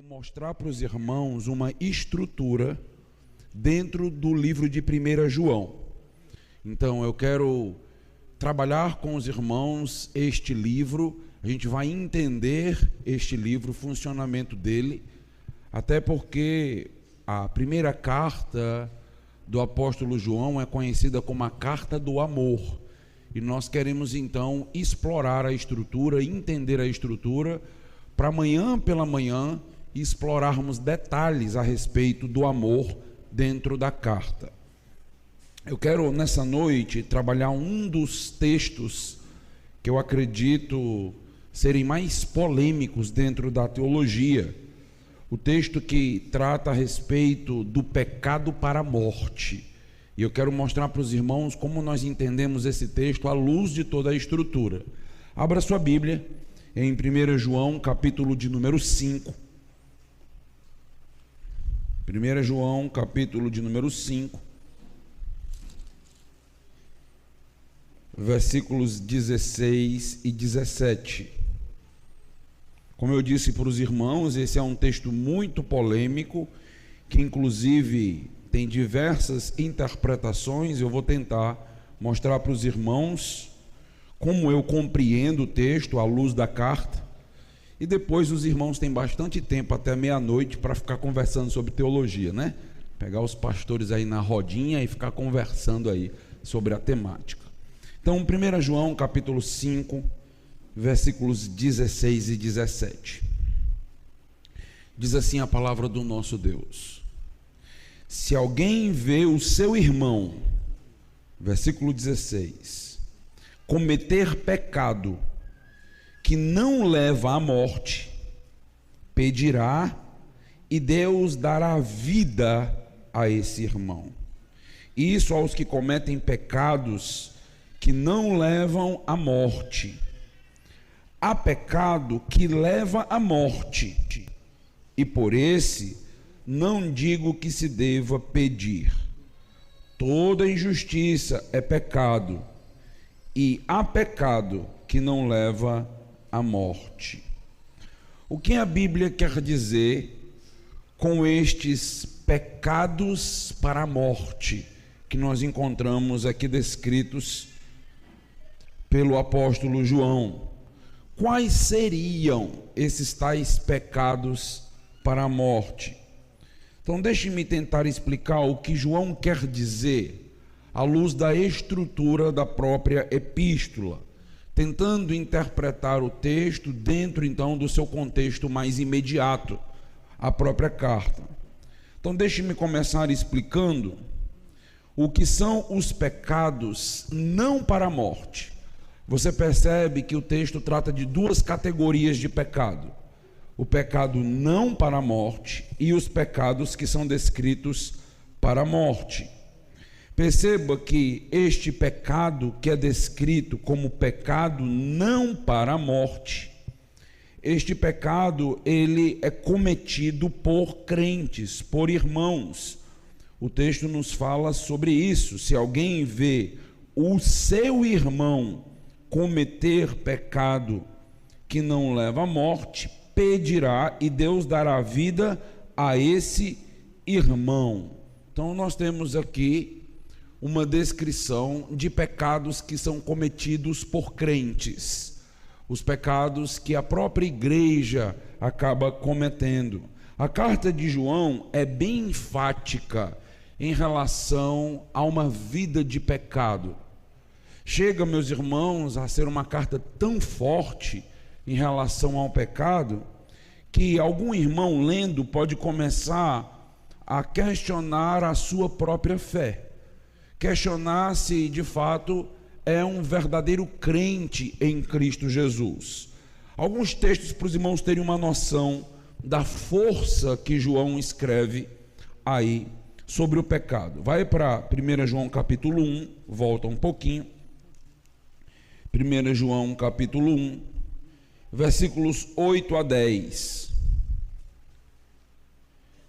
mostrar para os irmãos uma estrutura dentro do livro de 1 João. Então eu quero trabalhar com os irmãos este livro, a gente vai entender este livro, o funcionamento dele, até porque a primeira carta do apóstolo João é conhecida como a carta do amor, e nós queremos então explorar a estrutura, entender a estrutura, para amanhã pela manhã explorarmos detalhes a respeito do amor dentro da carta. Eu quero nessa noite trabalhar um dos textos que eu acredito serem mais polêmicos dentro da teologia, o texto que trata a respeito do pecado para a morte. E eu quero mostrar para os irmãos como nós entendemos esse texto à luz de toda a estrutura. Abra sua Bíblia em 1 João, capítulo de número 5. 1 João, capítulo de número 5, versículos 16 e 17. Como eu disse para os irmãos, esse é um texto muito polêmico, que inclusive tem diversas interpretações. Eu vou tentar mostrar para os irmãos como eu compreendo o texto à luz da carta. E depois os irmãos têm bastante tempo, até meia-noite, para ficar conversando sobre teologia, né? Pegar os pastores aí na rodinha e ficar conversando aí sobre a temática. Então, 1 João, capítulo 5, versículos 16 e 17. Diz assim a palavra do nosso Deus: se alguém vê o seu irmão, versículo 16, cometer pecado que não leva à morte, pedirá e Deus dará vida a esse irmão. Isso aos que cometem pecados que não levam à morte. Há pecado que leva à morte, e por esse não digo que se deva pedir. Toda injustiça é pecado, e há pecado que não leva à morte. O que a Bíblia quer dizer com estes pecados para a morte que nós encontramos aqui descritos pelo apóstolo João? Quais seriam esses tais pecados para a morte? Então deixe-me tentar explicar o que João quer dizer à luz da estrutura da própria epístola, tentando interpretar o texto dentro então do seu contexto mais imediato, a própria carta. Então deixe-me começar explicando o que são os pecados não para a morte. Você percebe que o texto trata de duas categorias de pecado: o pecado não para a morte e os pecados que são descritos para a morte. Perceba que este pecado que é descrito como pecado não para a morte, este pecado ele é cometido por crentes, por irmãos. O texto nos fala sobre isso. Se alguém vê o seu irmão cometer pecado que não leva à morte, pedirá e Deus dará vida a esse irmão. Então nós temos aqui uma descrição de pecados que são cometidos por crentes, os pecados que a própria igreja acaba cometendo. A carta de João é bem enfática em relação a uma vida de pecado. Chega, meus irmãos, a ser uma carta tão forte em relação ao pecado, que algum irmão lendo pode começar a questionar a sua própria fé, questionar se de fato é um verdadeiro crente em Cristo Jesus. Alguns textos para os irmãos terem uma noção da força que João escreve aí sobre o pecado. Vai para 1 João capítulo 1, volta um pouquinho. 1 João capítulo 1, versículos 8 a 10.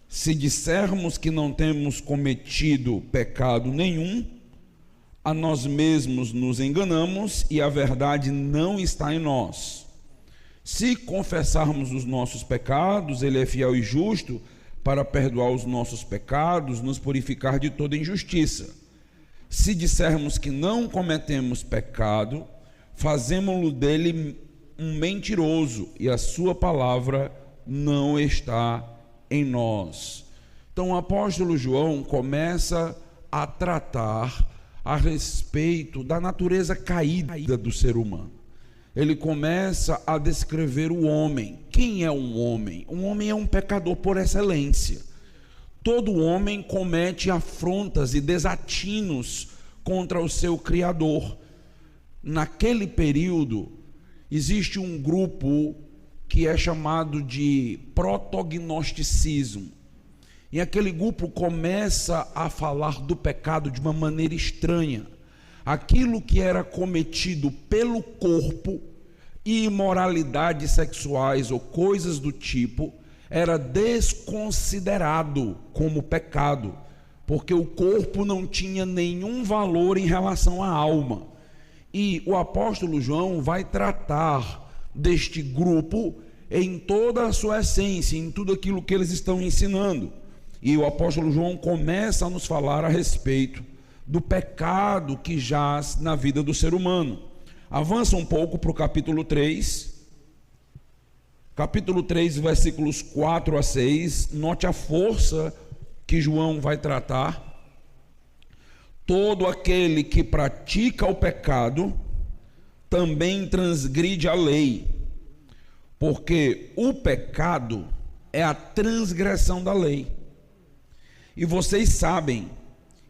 Se dissermos que não temos cometido pecado nenhum, a nós mesmos nos enganamos e a verdade não está em nós. Se confessarmos os nossos pecados, Ele é fiel e justo para perdoar os nossos pecados, nos purificar de toda injustiça. Se dissermos que não cometemos pecado, fazemo-lo dele um mentiroso, e a sua palavra não está em nós. Então o apóstolo João começa a tratar a respeito da natureza caída do ser humano. Ele começa a descrever o homem. Quem é um homem? Um homem é um pecador por excelência. Todo homem comete afrontas e desatinos contra o seu Criador. Naquele período, existe um grupo que é chamado de protognosticismo. E aquele grupo começa a falar do pecado de uma maneira estranha. Aquilo que era cometido pelo corpo, imoralidades sexuais ou coisas do tipo, era desconsiderado como pecado, porque o corpo não tinha nenhum valor em relação à alma. E o apóstolo João vai tratar deste grupo em toda a sua essência, em tudo aquilo que eles estão ensinando. E o apóstolo João começa a nos falar a respeito do pecado que jaz na vida do ser humano. Avança um pouco para o capítulo 3. Capítulo 3, versículos 4 a 6. Note a força que João vai tratar. Todo aquele que pratica o pecado também transgride a lei, porque o pecado é a transgressão da lei. E vocês sabem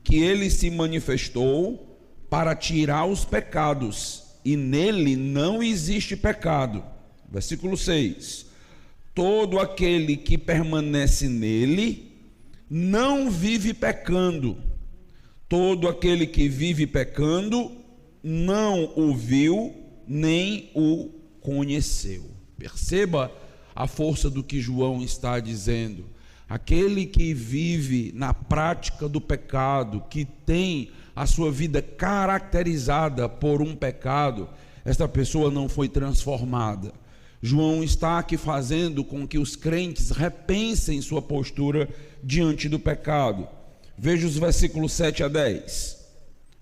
que ele se manifestou para tirar os pecados, e nele não existe pecado. Versículo 6. Todo aquele que permanece nele não vive pecando. Todo aquele que vive pecando não o viu nem o conheceu. Perceba a força do que João está dizendo. Aquele que vive na prática do pecado, que tem a sua vida caracterizada por um pecado, esta pessoa não foi transformada. João está aqui fazendo com que os crentes repensem sua postura diante do pecado. Veja os versículos 7 a 10,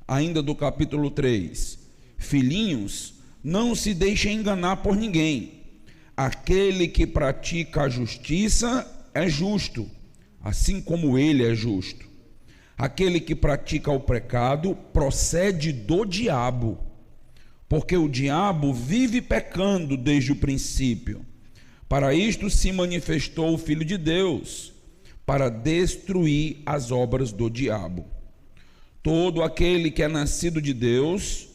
ainda do capítulo 3. Filhinhos, não se deixem enganar por ninguém. Aquele que pratica a justiça é justo, assim como ele é justo. Aquele que pratica o pecado procede do diabo, porque o diabo vive pecando desde o princípio. Para isto se manifestou o Filho de Deus, para destruir as obras do diabo. Todo aquele que é nascido de Deus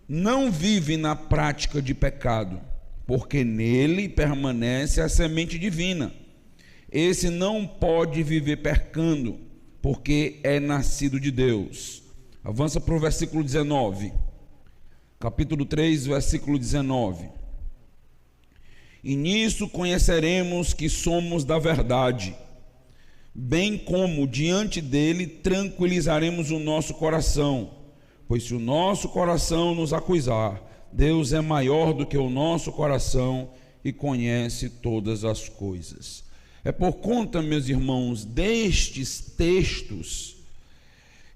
não vive na prática de pecado, porque nele permanece a semente divina. Esse não pode viver pecando, porque é nascido de Deus. Avança para o versículo 19. Capítulo 3, versículo 19. E nisso conheceremos que somos da verdade, bem como diante dele tranquilizaremos o nosso coração, pois se o nosso coração nos acusar, Deus é maior do que o nosso coração e conhece todas as coisas. É por conta, meus irmãos, destes textos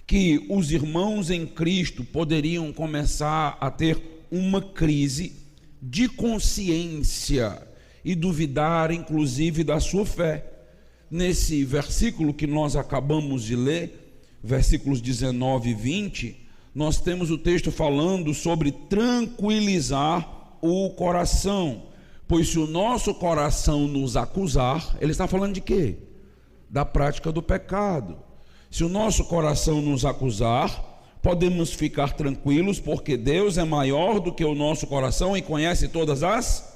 que os irmãos em Cristo poderiam começar a ter uma crise de consciência e duvidar, inclusive, da sua fé. Nesse versículo que nós acabamos de ler, versículos 19 e 20, nós temos o texto falando sobre tranquilizar o coração. Pois se o nosso coração nos acusar, ele está falando de quê? Da prática do pecado. Se o nosso coração nos acusar, podemos ficar tranquilos, porque Deus é maior do que o nosso coração e conhece todas as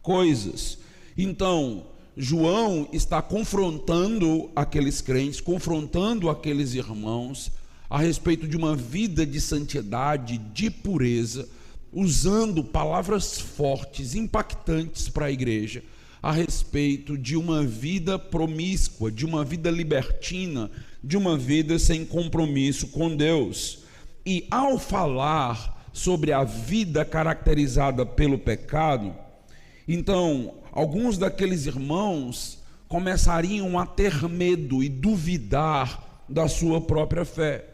coisas. Então, João está confrontando aqueles crentes, confrontando aqueles irmãos a respeito de uma vida de santidade, de pureza, usando palavras fortes, impactantes para a igreja, a respeito de uma vida promíscua, de uma vida libertina, de uma vida sem compromisso com Deus. E ao falar sobre a vida caracterizada pelo pecado, Então, alguns daqueles irmãos começariam a ter medo e duvidar da sua própria fé.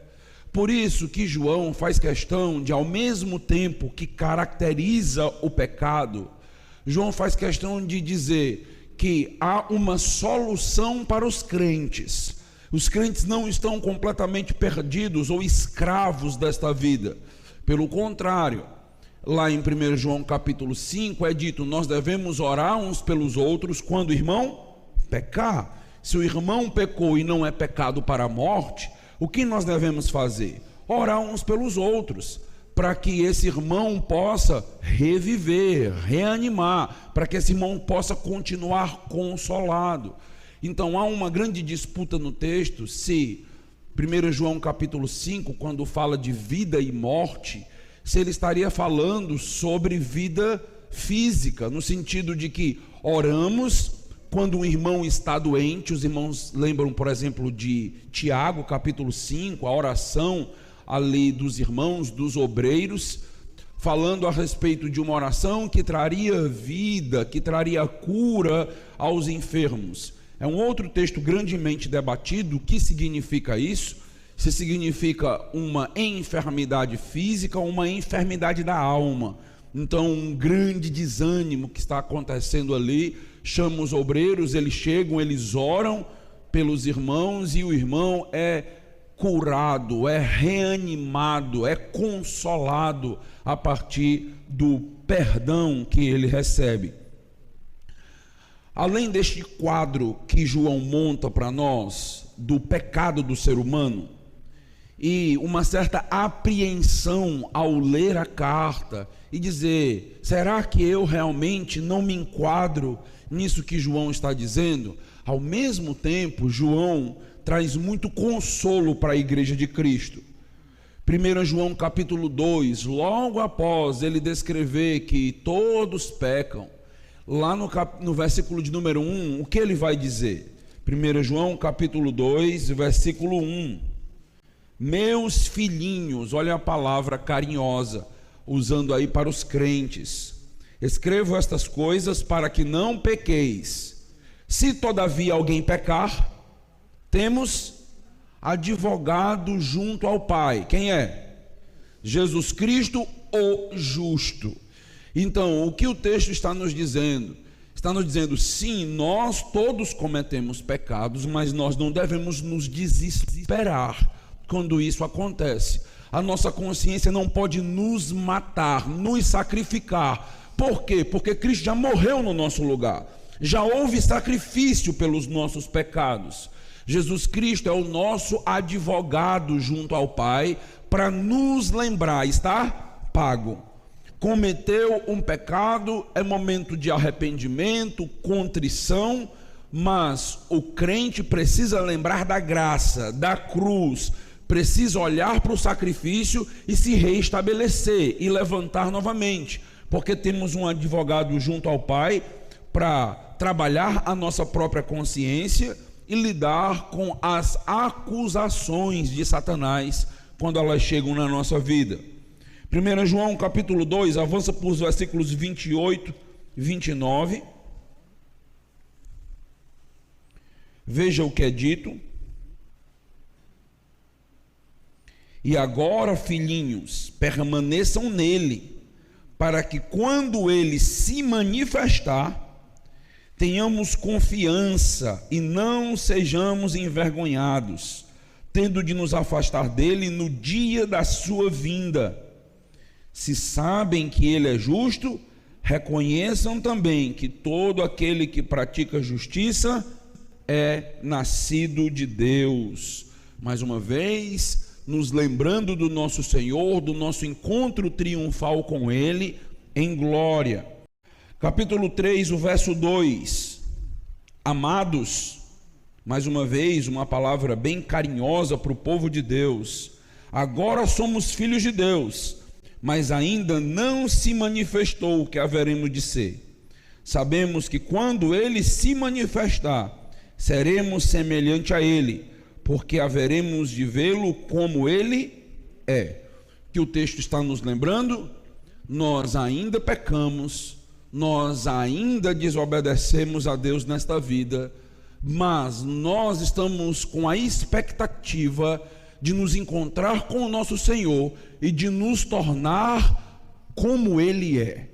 Por isso que João faz questão de, ao mesmo tempo que caracteriza o pecado, João faz questão de dizer que há uma solução para os crentes. Os crentes não estão completamente perdidos ou escravos desta vida. Pelo contrário, lá em 1 João capítulo 5 é dito: nós devemos orar uns pelos outros quando o irmão pecar. Se o irmão pecou e não é pecado para a morte, o que nós devemos fazer? Orar uns pelos outros, para que esse irmão possa reviver, reanimar, para que esse irmão possa continuar consolado. Então há uma grande disputa no texto, se 1 João capítulo 5, quando fala de vida e morte, se ele estaria falando sobre vida física, no sentido de que oramos quando um irmão está doente. Os irmãos lembram, por exemplo, de Tiago, capítulo 5, a oração ali dos irmãos, dos obreiros, falando a respeito de uma oração que traria vida, que traria cura aos enfermos. É um outro texto grandemente debatido. O que significa isso? Se significa uma enfermidade física ou uma enfermidade da alma. Então, um grande desânimo que está acontecendo ali, chama os obreiros, eles chegam, eles oram pelos irmãos e o irmão é curado, é reanimado, é consolado a partir do perdão que ele recebe. Além deste quadro que João monta para nós do pecado do ser humano e uma certa apreensão ao ler a carta e dizer: será que eu realmente não me enquadro nisso que João está dizendo? Ao mesmo tempo, João traz muito consolo para a igreja de Cristo. 1 João capítulo 2, logo após ele descrever que todos pecam, lá no versículo de número 1, o que ele vai dizer? 1 João capítulo 2, versículo 1: meus filhinhos, olha a palavra carinhosa, usando aí para os crentes, escrevo estas coisas para que não pequeis. Se todavia alguém pecar, temos advogado junto ao Pai. Quem é? Jesus Cristo, o justo. Então, o que o texto está nos dizendo? Está nos dizendo: sim, nós todos cometemos pecados, mas nós não devemos nos desesperar quando isso acontece. A nossa consciência não pode nos matar, nos sacrificar. Por quê? Porque Cristo já morreu no nosso lugar. Já houve sacrifício pelos nossos pecados. Jesus Cristo é o nosso advogado junto ao Pai, para nos lembrar: está pago. Cometeu um pecado, é momento de arrependimento, contrição, mas o crente precisa lembrar da graça, da cruz, precisa olhar para o sacrifício e se reestabelecer e levantar novamente, porque temos um advogado junto ao Pai para trabalhar a nossa própria consciência e lidar com as acusações de Satanás quando elas chegam na nossa vida. 1 João capítulo 2, avança para os versículos 28 e 29. Veja o que é dito: e agora, filhinhos, permaneçam nele, para que quando ele se manifestar, tenhamos confiança e não sejamos envergonhados, tendo de nos afastar dele no dia da sua vinda. Se sabem que ele é justo, reconheçam também que todo aquele que pratica justiça é nascido de Deus. Mais uma vez, nos lembrando do nosso Senhor, do nosso encontro triunfal com ele em glória. Capítulo 3, o verso 2: amados, mais uma vez, uma palavra bem carinhosa para o povo de Deus. Agora somos filhos de Deus, mas ainda não se manifestou o que haveremos de ser. Sabemos que quando ele se manifestar, seremos semelhante a ele, porque haveremos de vê-lo como ele é. Que o texto está nos lembrando: nós ainda pecamos, nós ainda desobedecemos a Deus nesta vida, mas nós estamos com a expectativa de nos encontrar com o nosso Senhor e de nos tornar como Ele é.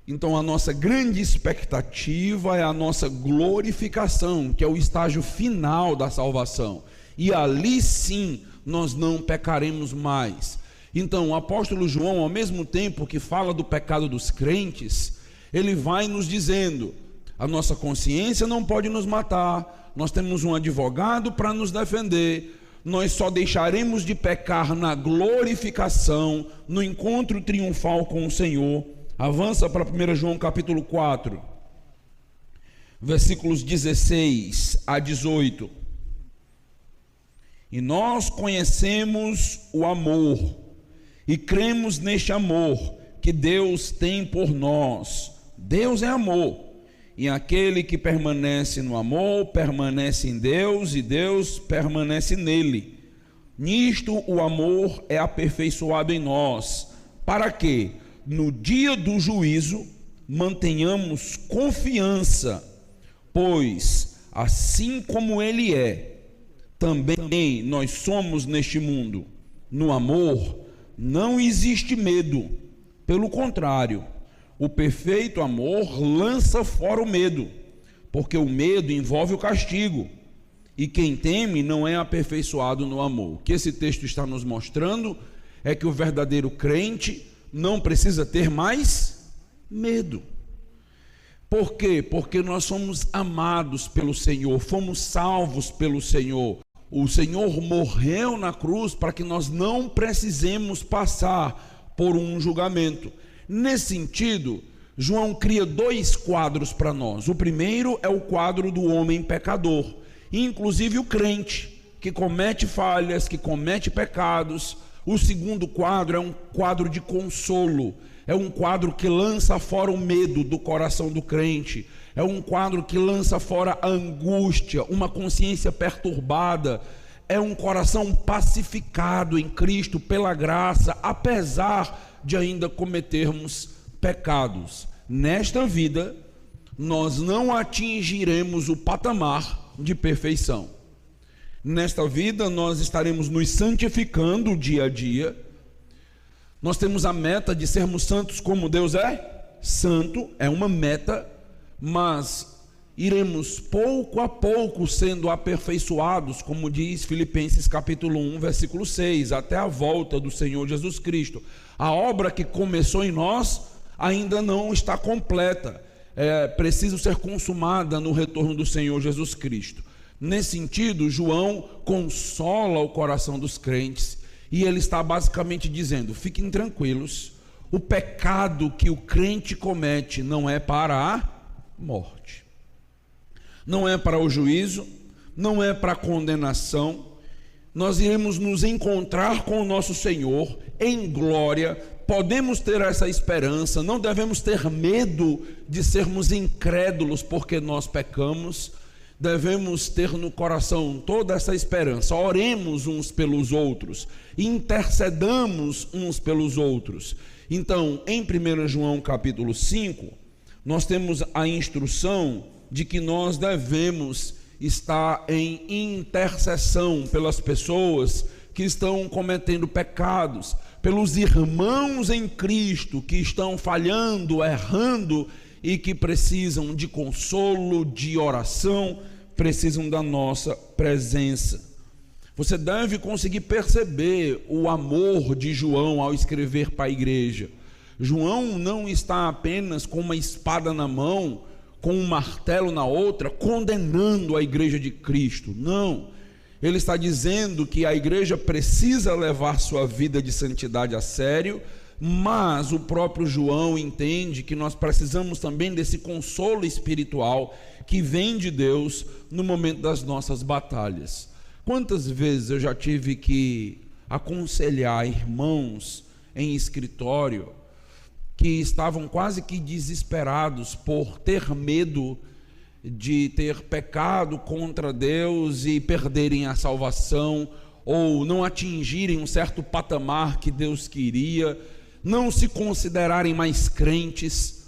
Então a nossa grande expectativa é a nossa glorificação, que é o estágio final da salvação, e ali sim nós não pecaremos mais. Então o apóstolo João, ao mesmo tempo que fala do pecado dos crentes, ele vai nos dizendo: a nossa consciência não pode nos matar, nós temos um advogado para nos defender, nós só deixaremos de pecar na glorificação, no encontro triunfal com o Senhor. Avança para 1 João capítulo 4, versículos 16 a 18. E nós conhecemos o amor, e cremos neste amor que Deus tem por nós. Deus é amor, e aquele que permanece no amor, permanece em Deus, e Deus permanece nele. Nisto o amor é aperfeiçoado em nós, para que no dia do juízo mantenhamos confiança, pois assim como Ele é, também nós somos neste mundo. No amor não existe medo, pelo contrário, o perfeito amor lança fora o medo, porque o medo envolve o castigo, e quem teme não é aperfeiçoado no amor. O que esse texto está nos mostrando é que o verdadeiro crente não precisa ter mais medo. Por quê? Porque nós somos amados pelo Senhor, fomos salvos pelo Senhor. O Senhor morreu na cruz para que nós não precisemos passar por um julgamento. Nesse sentido, João cria dois quadros para nós. O primeiro é o quadro do homem pecador, inclusive o crente, que comete falhas, que comete pecados. O segundo quadro é um quadro de consolo, é um quadro que lança fora o medo do coração do crente, é um quadro que lança fora a angústia, uma consciência perturbada, é um coração pacificado em Cristo pela graça, apesar de ainda cometermos pecados. Nesta vida, nós não atingiremos o patamar de perfeição. Nesta vida nós estaremos nos santificando dia a dia. Nós temos a meta de sermos santos como Deus é santo, é uma meta, mas iremos pouco a pouco sendo aperfeiçoados, como diz Filipenses capítulo 1, versículo 6, até a volta do Senhor Jesus Cristo. A obra que começou em nós ainda não está completa, é preciso ser consumada no retorno do Senhor Jesus Cristo. Nesse sentido, João consola o coração dos crentes, e ele está basicamente dizendo: fiquem tranquilos, o pecado que o crente comete não é para a morte, não é para o juízo, não é para a condenação. Nós iremos nos encontrar com o nosso Senhor em glória. Podemos ter essa esperança, não devemos ter medo de sermos incrédulos porque nós pecamos. Devemos ter no coração toda essa esperança. Oremos uns pelos outros, intercedamos uns pelos outros. Então, em 1 João capítulo 5, nós temos a instrução de que nós devemos estar em intercessão pelas pessoas que estão cometendo pecados, pelos irmãos em Cristo que estão falhando, errando e que precisam de consolo, de oração, precisam da nossa presença. Você deve conseguir perceber o amor de João ao escrever para a igreja. João não está apenas com uma espada na mão, com um martelo na outra, condenando a igreja de Cristo. Não. Ele está dizendo que a igreja precisa levar sua vida de santidade a sério, mas o próprio João entende que nós precisamos também desse consolo espiritual que vem de Deus no momento das nossas batalhas. Quantas vezes eu já tive que aconselhar irmãos em escritório que estavam quase que desesperados por ter medo de ter pecado contra Deus e perderem a salvação, ou não atingirem um certo patamar que Deus queria, não se considerarem mais crentes.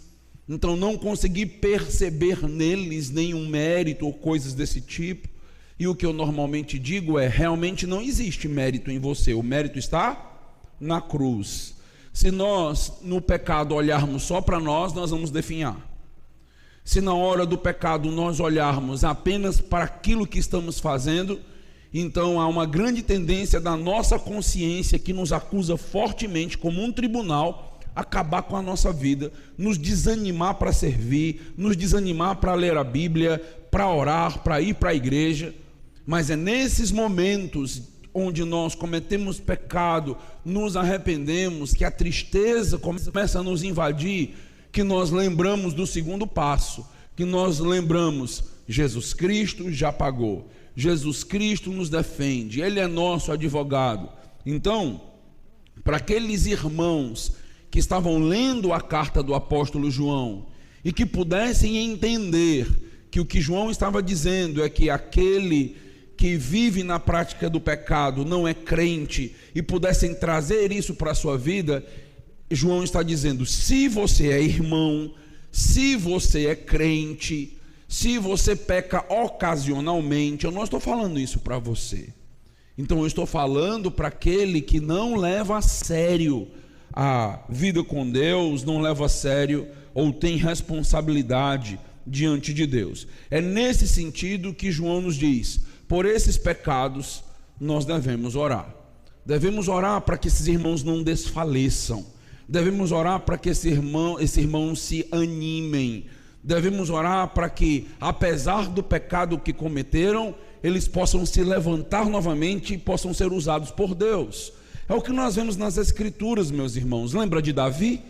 Então não consegui perceber neles nenhum mérito ou coisas desse tipo. E o que eu normalmente digo é: realmente não existe mérito em você, o mérito está na cruz. Se nós no pecado olharmos só para nós vamos definhar. Se na hora do pecado nós olharmos apenas para aquilo que estamos fazendo, então há uma grande tendência da nossa consciência, que nos acusa fortemente como um tribunal, acabar com a nossa vida, nos desanimar para servir, nos desanimar para ler a Bíblia, para orar, para ir para a igreja. Mas é nesses momentos onde nós cometemos pecado, nos arrependemos, que a tristeza começa a nos invadir, que nós lembramos do segundo passo, que nós lembramos: Jesus Cristo já pagou, Jesus Cristo nos defende, Ele é nosso advogado. Então, para aqueles irmãos que estavam lendo a carta do apóstolo João e que pudessem entender que o que João estava dizendo é que aquele que vive na prática do pecado não é crente, e pudessem trazer isso para a sua vida, João está dizendo: se você é irmão, se você é crente, se você peca ocasionalmente, eu não estou falando isso para você. Então eu estou falando para aquele que não leva a sério a vida com Deus, não leva a sério ou tem responsabilidade diante de Deus. É nesse sentido que João nos diz: por esses pecados nós devemos orar. Devemos orar para que esses irmãos não desfaleçam. Devemos orar para que esses irmãos se animem. Devemos orar para que, apesar do pecado que cometeram, eles possam se levantar novamente e possam ser usados por Deus. É o que nós vemos nas Escrituras, meus irmãos. Lembra de Davi?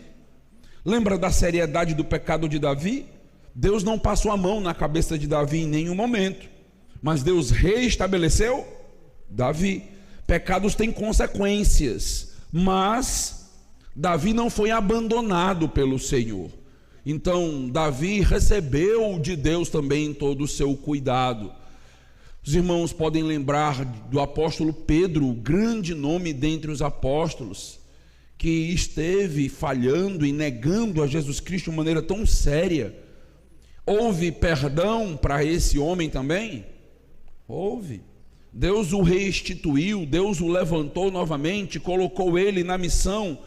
Lembra da seriedade do pecado de Davi? Deus não passou a mão na cabeça de Davi em nenhum momento, mas Deus reestabeleceu Davi. Pecados têm consequências, mas Davi não foi abandonado pelo Senhor. Então Davi recebeu de Deus também todo o seu cuidado. Os irmãos podem lembrar do apóstolo Pedro, o grande nome dentre os apóstolos, que esteve falhando e negando a Jesus Cristo de maneira tão séria. Houve perdão para esse homem também? Houve. Deus o restituiu, Deus o levantou novamente, colocou ele na missão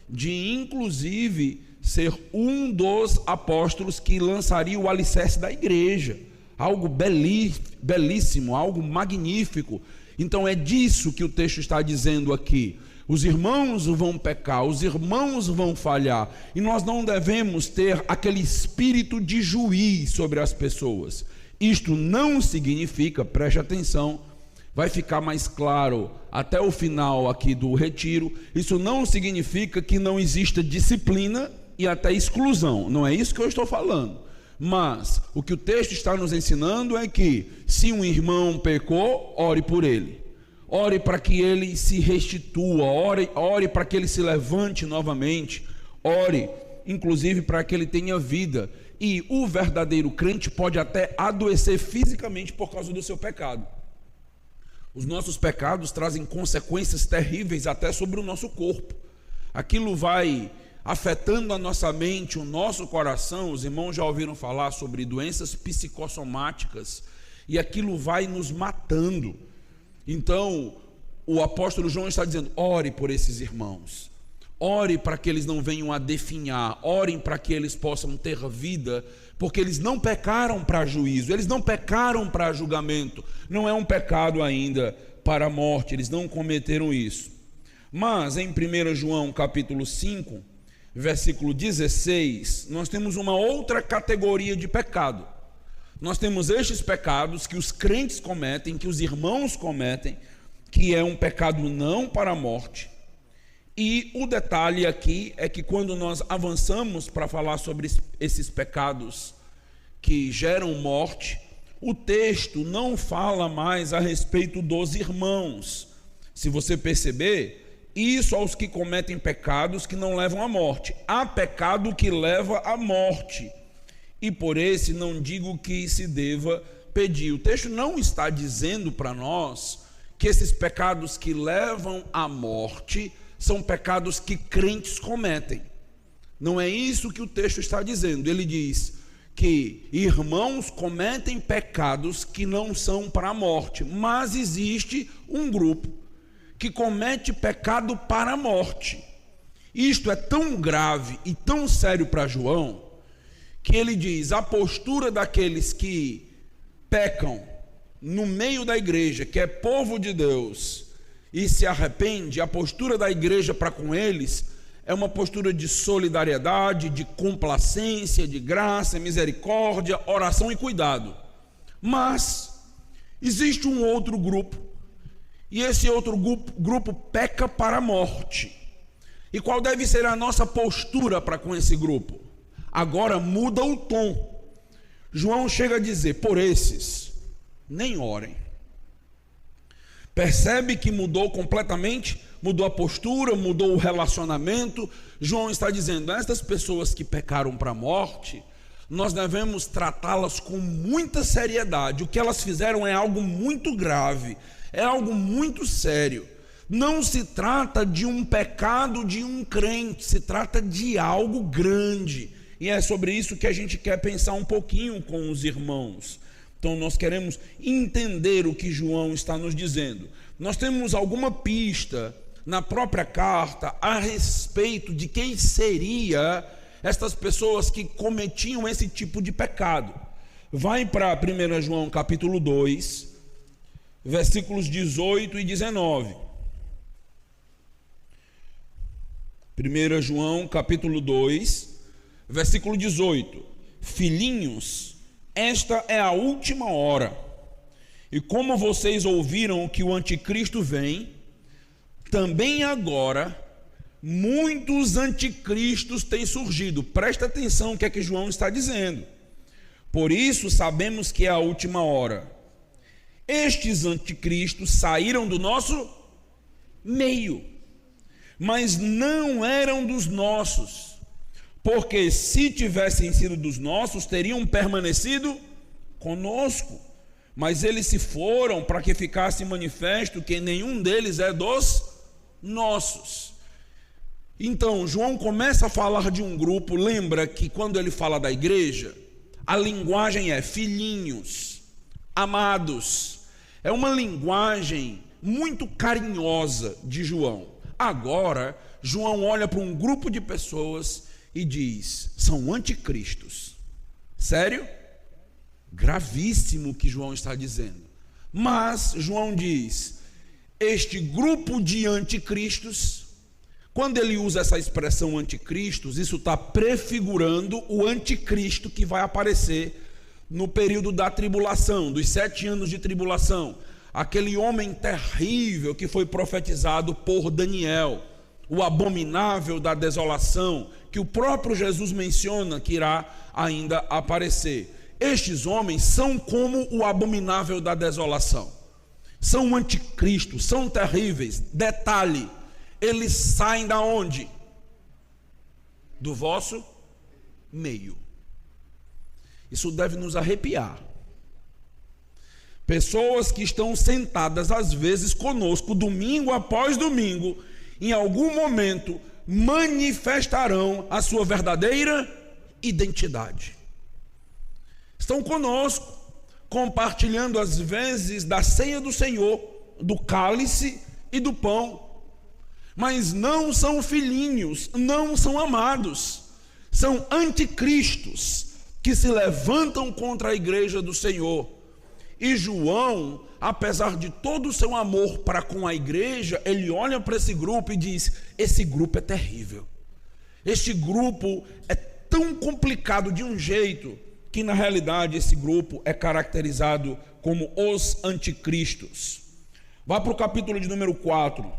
de inclusive ser um dos apóstolos que lançaria o alicerce da igreja. Algo belíssimo, algo magnífico. Então é disso que o texto está dizendo aqui. Os irmãos vão pecar, os irmãos vão falhar, e nós não devemos ter aquele espírito de juiz sobre as pessoas. Isto não significa, preste atenção, vai ficar mais claro até o final aqui do retiro, isso não significa que não exista disciplina e até exclusão, não é isso que eu estou falando. Mas o que o texto está nos ensinando é que, se um irmão pecou, ore por ele. Ore para que ele se restitua, ore para que ele se levante novamente, ore inclusive para que ele tenha vida. E o verdadeiro crente pode até adoecer fisicamente por causa do seu pecado. Os nossos pecados trazem consequências terríveis até sobre o nosso corpo. Aquilo vai afetando a nossa mente, o nosso coração. Os irmãos já ouviram falar sobre doenças psicossomáticas, e aquilo vai nos matando. Então, o apóstolo João está dizendo: ore por esses irmãos, ore para que eles não venham a definhar, orem para que eles possam ter vida, porque eles não pecaram para juízo, eles não pecaram para julgamento, não é um pecado ainda para a morte, eles não cometeram isso. Mas em 1 João capítulo 5, versículo 16, nós temos uma outra categoria de pecado. Nós temos estes pecados que os crentes cometem, que os irmãos cometem, que é um pecado não para a morte. E o detalhe aqui é que quando nós avançamos para falar sobre esses pecados que geram morte, o texto não fala mais a respeito dos irmãos. Se você perceber, isso aos que cometem pecados que não levam à morte. Há pecado que leva à morte, e por esse não digo que se deva pedir. O texto não está dizendo para nós que esses pecados que levam à morte são pecados que crentes cometem. Não é isso que o texto está dizendo. Ele diz que irmãos cometem pecados que não são para a morte, mas existe um grupo que comete pecado para a morte. Isto é tão grave e tão sério para João, que ele diz: a postura daqueles que pecam no meio da igreja, que é povo de Deus, e se arrepende, a postura da igreja para com eles é uma postura de solidariedade, de complacência, de graça, misericórdia, oração e cuidado. Mas existe um outro grupo, e esse outro grupo peca para a morte. E qual deve ser a nossa postura para com esse grupo? Agora muda o tom. João chega a dizer: por esses, nem orem. Percebe que mudou completamente? Mudou a postura, mudou o relacionamento. João está dizendo: estas pessoas que pecaram para a morte, nós devemos tratá-las com muita seriedade. O que elas fizeram é algo muito grave, é algo muito sério. Não se trata de um pecado de um crente, se trata de algo grande. E é sobre isso que a gente quer pensar um pouquinho com os irmãos. Então nós queremos entender o que João está nos dizendo. Nós temos alguma pista na própria carta a respeito de quem seria estas pessoas que cometiam esse tipo de pecado. Vai para 1 João capítulo 2, versículos 18 e 19. 1 João capítulo 2, versículo 18. Filhinhos, esta é a última hora, e como vocês ouviram que o anticristo vem, também agora muitos anticristos têm surgido. Presta atenção no que é que João está dizendo. Por isso sabemos que é a última hora. Estes anticristos saíram do nosso meio, mas não eram dos nossos, porque se tivessem sido dos nossos, teriam permanecido conosco. Mas eles se foram para que ficasse manifesto que nenhum deles é dos nossos. Então, João começa a falar de um grupo. Lembra que quando ele fala da igreja, a linguagem é filhinhos, amados. É uma linguagem muito carinhosa de João. Agora, João olha para um grupo de pessoas e diz: são anticristos. Sério? Gravíssimo o que João está dizendo. Mas João diz: este grupo de anticristos, quando ele usa essa expressão anticristos, isso está prefigurando o anticristo que vai aparecer no período da tribulação, dos 7 anos de tribulação. Aquele homem terrível que foi profetizado por Daniel, o abominável da desolação, que o próprio Jesus menciona que irá ainda aparecer. Estes homens são como o abominável da desolação. São anticristos, são terríveis. Detalhe, eles saem da onde? Do vosso meio. Isso deve nos arrepiar. Pessoas que estão sentadas às vezes conosco, domingo após domingo, em algum momento manifestarão a sua verdadeira identidade. Estão conosco, compartilhando às vezes da ceia do Senhor, do cálice e do pão, mas não são filhinhos, não são amados, são anticristos que se levantam contra a igreja do Senhor. E João, apesar de todo o seu amor para com a igreja, ele olha para esse grupo e diz: esse grupo é terrível, este grupo é tão complicado de um jeito que na realidade esse grupo é caracterizado como os anticristos. Vá para o capítulo de número 4,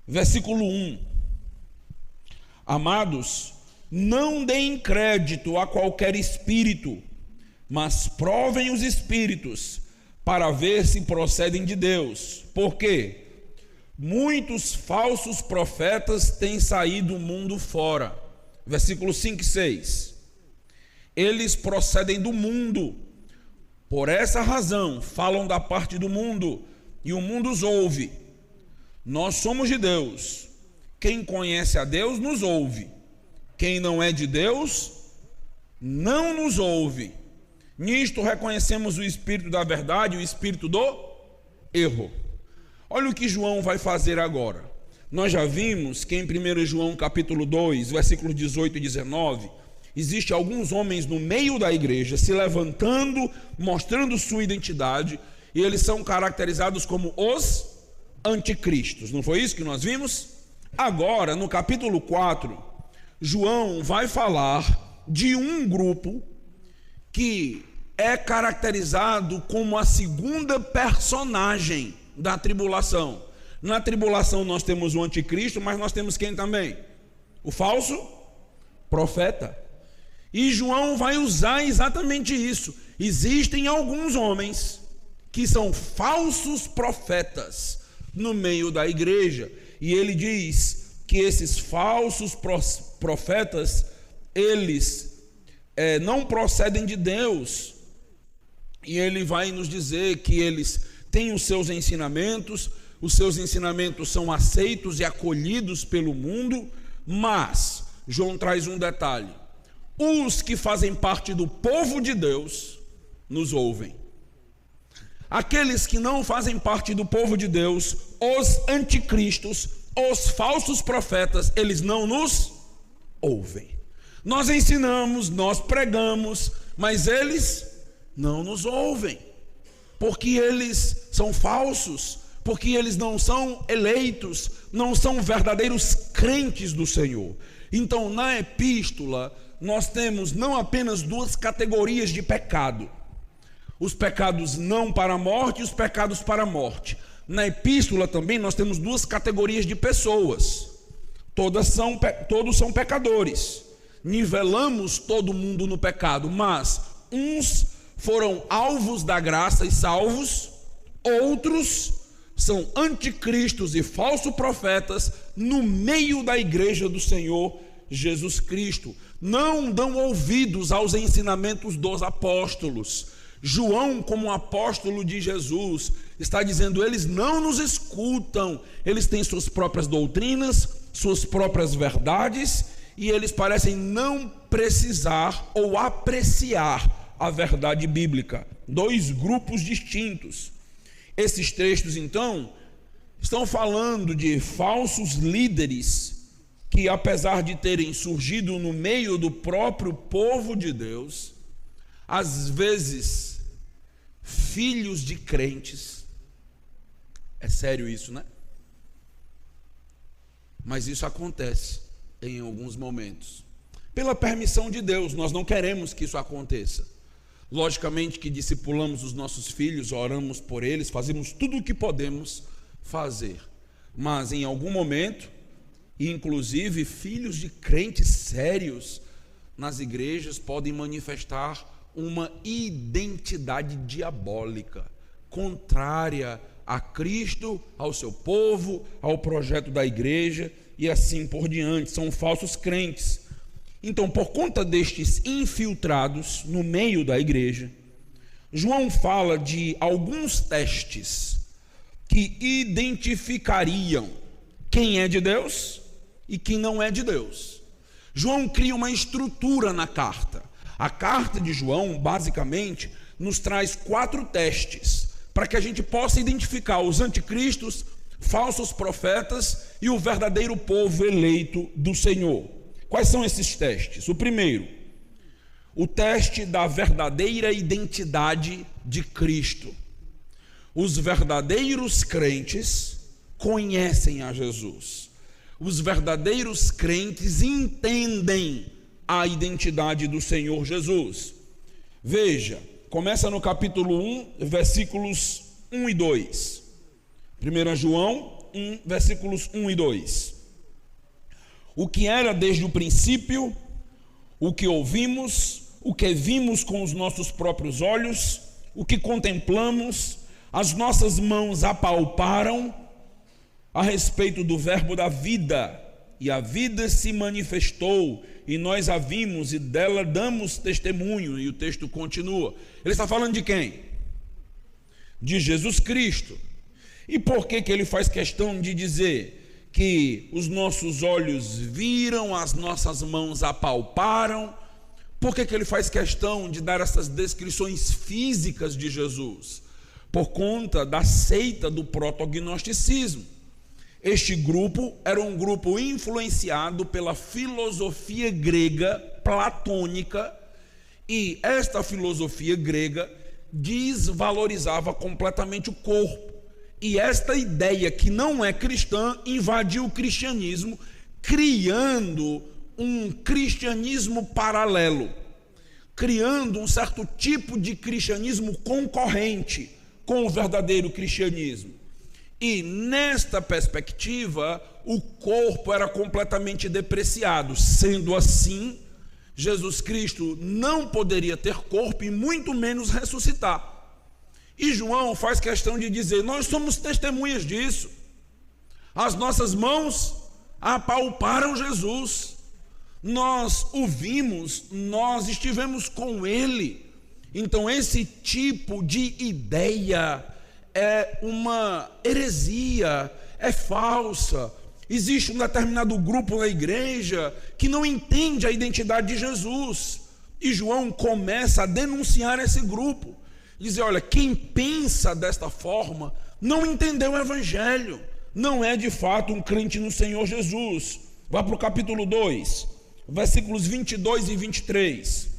versículo 1. Amados, não deem crédito a qualquer espírito, mas provem os espíritos, para ver se procedem de Deus. Por quê? Muitos falsos profetas têm saído do mundo fora. Versículos 5 e 6. Eles procedem do mundo, por essa razão falam da parte do mundo, e o mundo os ouve. Nós somos de Deus. quem conhece a Deus nos ouve. Quem não é de Deus não nos ouve. Nisto reconhecemos o espírito da verdade e o espírito do erro. Olha o que João vai fazer agora. Nós já vimos que em 1 João capítulo 2, versículos 18 e 19, existe alguns homens no meio da igreja se levantando, mostrando sua identidade, e eles são caracterizados como os anticristos. Não foi isso que nós vimos? Agora, no capítulo 4, João vai falar de um grupo que é caracterizado como a segunda personagem da tribulação. Na tribulação nós temos o anticristo, mas nós temos quem também? O falso profeta. E João vai usar exatamente isso. Existem alguns homens que são falsos profetas no meio da igreja. E ele diz que esses falsos profetas, eles não procedem de Deus. E ele vai nos dizer que eles têm os seus ensinamentos são aceitos e acolhidos pelo mundo, mas João traz um detalhe: os que fazem parte do povo de Deus nos ouvem. Aqueles que não fazem parte do povo de Deus, os anticristos, os falsos profetas, eles não nos ouvem. Nós ensinamos, nós pregamos, mas eles não nos ouvem, porque eles são falsos, porque eles não são eleitos, não são verdadeiros crentes do Senhor. Então, na epístola, nós temos não apenas duas categorias de pecado: os pecados não para a morte e os pecados para a morte. Na epístola também nós temos duas categorias de pessoas. Todos são pecadores. Nivelamos todo mundo no pecado, mas uns foram alvos da graça e salvos, outros são anticristos e falsos profetas no meio da igreja do Senhor Jesus Cristo. Não dão ouvidos aos ensinamentos dos apóstolos. João, como apóstolo de Jesus, está dizendo: eles não nos escutam, eles têm suas próprias doutrinas, suas próprias verdades, e eles parecem não precisar ou apreciar a verdade bíblica. Dois grupos distintos. Esses textos, então, estão falando de falsos líderes que, apesar de terem surgido no meio do próprio povo de Deus, às vezes filhos de crentes. É sério isso, né? Mas isso acontece em alguns momentos, pela permissão de Deus. Nós não queremos que isso aconteça. Logicamente que discipulamos os nossos filhos, oramos por eles, fazemos tudo o que podemos fazer, mas em algum momento, inclusive filhos de crentes sérios nas igrejas podem manifestar uma identidade diabólica, contrária a Cristo, ao seu povo, ao projeto da igreja e assim por diante. São falsos crentes. Então, por conta destes infiltrados no meio da igreja, João fala de alguns testes que identificariam quem é de Deus e quem não é de Deus. João cria uma estrutura na carta. A carta de João, basicamente, nos traz 4 testes para que a gente possa identificar os anticristos, falsos profetas e o verdadeiro povo eleito do Senhor. Quais são esses testes? O primeiro, o teste da verdadeira identidade de Cristo. Os verdadeiros crentes conhecem a Jesus. Os verdadeiros crentes entendem a identidade do Senhor Jesus. Veja, começa no capítulo 1, versículos 1 e 2. 1 João 1, versículos 1 e 2. O que era desde o princípio, o que ouvimos, o que vimos com os nossos próprios olhos, o que contemplamos, as nossas mãos apalparam a respeito do verbo da vida, e a vida se manifestou, e nós a vimos e dela damos testemunho. E o texto continua. Ele está falando de quem? De Jesus Cristo. E por que ele faz questão de dizer que os nossos olhos viram, as nossas mãos apalparam. Por que ele faz questão de dar essas descrições físicas de Jesus? Por conta da seita do protognosticismo. Este grupo era um grupo influenciado pela filosofia grega platônica, e esta filosofia grega desvalorizava completamente o corpo. E esta ideia, que não é cristã, invadiu o cristianismo, criando um cristianismo paralelo, criando um certo tipo de cristianismo concorrente com o verdadeiro cristianismo. E nesta perspectiva, o corpo era completamente depreciado. Sendo assim, Jesus Cristo não poderia ter corpo e muito menos ressuscitar. E João faz questão de dizer: nós somos testemunhas disso. As nossas mãos apalparam Jesus, nós o vimos, nós estivemos com ele. Então esse tipo de ideia é uma heresia, é falsa. Existe um determinado grupo na igreja que não entende a identidade de Jesus, e João começa a denunciar esse grupo. Dizer: olha, quem pensa desta forma não entendeu o evangelho, não é de fato um crente no Senhor Jesus. Vá para o capítulo 2, versículos 22 e 23.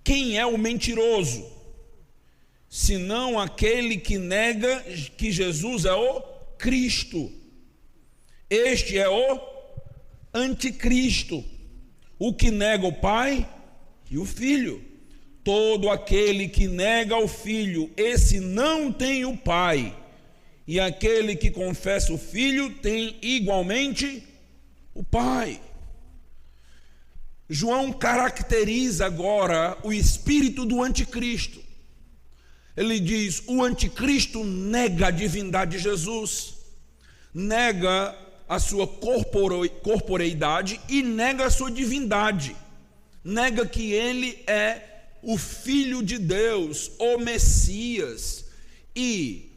Quem é o mentiroso, senão aquele que nega que Jesus é o Cristo? Este é o anticristo, o que nega o Pai e o Filho. Todo aquele que nega o Filho, esse não tem o Pai. E aquele que confessa o Filho tem igualmente o Pai. João caracteriza agora o espírito do anticristo. Ele diz: o anticristo nega a divindade de Jesus, nega a sua corporeidade e nega a sua divindade, nega que ele é o Filho de Deus, o Messias, e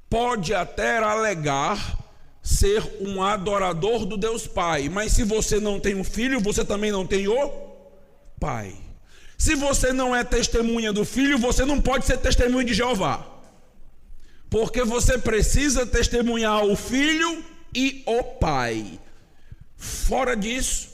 pode até alegar ser um adorador do Deus Pai. Mas se você não tem um filho, você também não tem o Pai. Se você não é testemunha do Filho, você não pode ser testemunha de Jeová, porque você precisa testemunhar o Filho e o Pai. Fora disso,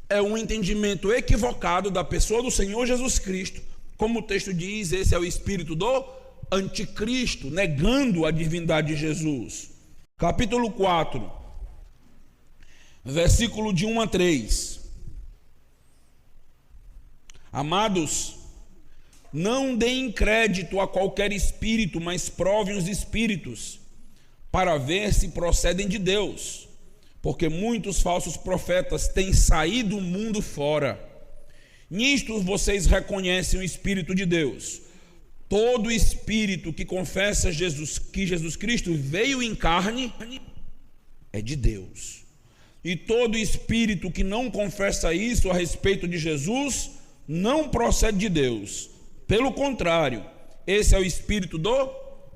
é um entendimento equivocado da pessoa do Senhor Jesus Cristo. Como o texto diz, esse é o espírito do anticristo, negando a divindade de Jesus. Capítulo 4, versículo de 1 a 3. Amados, não deem crédito a qualquer espírito, mas provem os espíritos, para ver se procedem de Deus, porque muitos falsos profetas têm saído do mundo fora. Nisto vocês reconhecem o Espírito de Deus. Todo espírito que confessa que Jesus Cristo veio em carne é de Deus. E todo espírito que não confessa isso a respeito de Jesus não procede de Deus. Pelo contrário, esse é o espírito do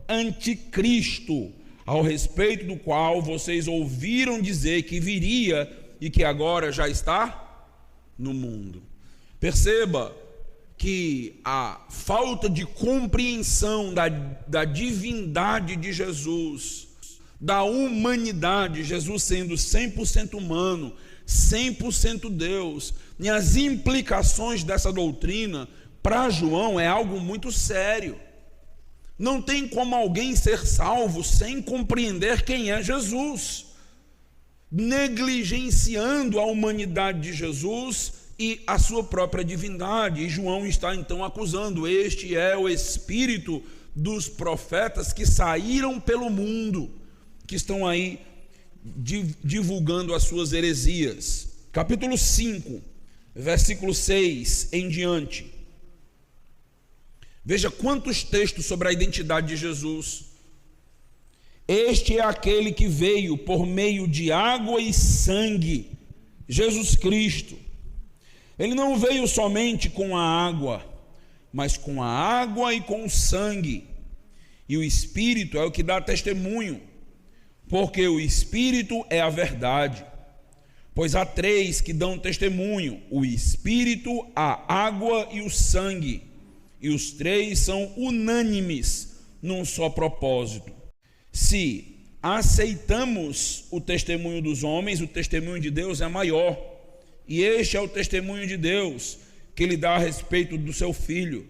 anticristo, ao respeito do qual vocês ouviram dizer que viria e que agora já está no mundo. Perceba que a falta de compreensão da divindade de Jesus, da humanidade, Jesus sendo 100% humano, 100% Deus, e as implicações dessa doutrina, para João, é algo muito sério. Não tem como alguém ser salvo sem compreender quem é Jesus, negligenciando a humanidade de Jesus e a sua própria divindade. E João está então acusando: este é o espírito dos profetas que saíram pelo mundo, que estão aí divulgando as suas heresias. Capítulo 5, versículo 6 em diante. Veja quantos textos sobre a identidade de Jesus. Este é aquele que veio por meio de água e sangue, Jesus Cristo. Ele não veio somente com a água, mas com a água e com o sangue. e o Espírito é o que dá testemunho, porque o Espírito é a verdade. Pois há três que dão testemunho: o Espírito, a água e o sangue, e os três são unânimes num só propósito. Se aceitamos o testemunho dos homens, o testemunho de Deus é maior, e este é o testemunho de Deus que ele dá a respeito do seu Filho.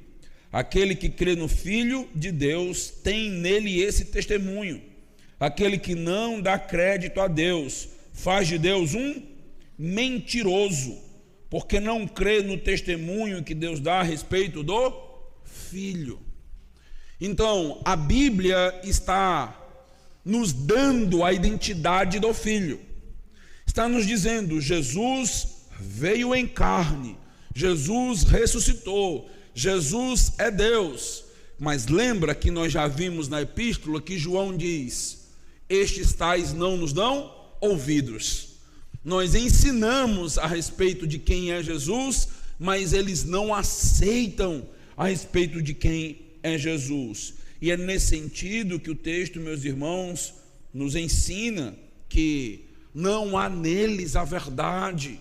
Aquele que crê no Filho de Deus tem nele esse testemunho. Aquele que não dá crédito a Deus faz de Deus um mentiroso, porque não crê no testemunho que Deus dá a respeito do Filho. Então, a Bíblia está nos dando a identidade do Filho. Está nos dizendo: Jesus veio em carne, Jesus ressuscitou, Jesus é Deus. Mas lembra que nós já vimos na epístola que João diz: estes tais não nos dão ouvidos. Nós ensinamos a respeito de quem é Jesus, mas eles não aceitam a respeito de quem é Jesus. E é nesse sentido que o texto, meus irmãos, nos ensina que não há neles a verdade.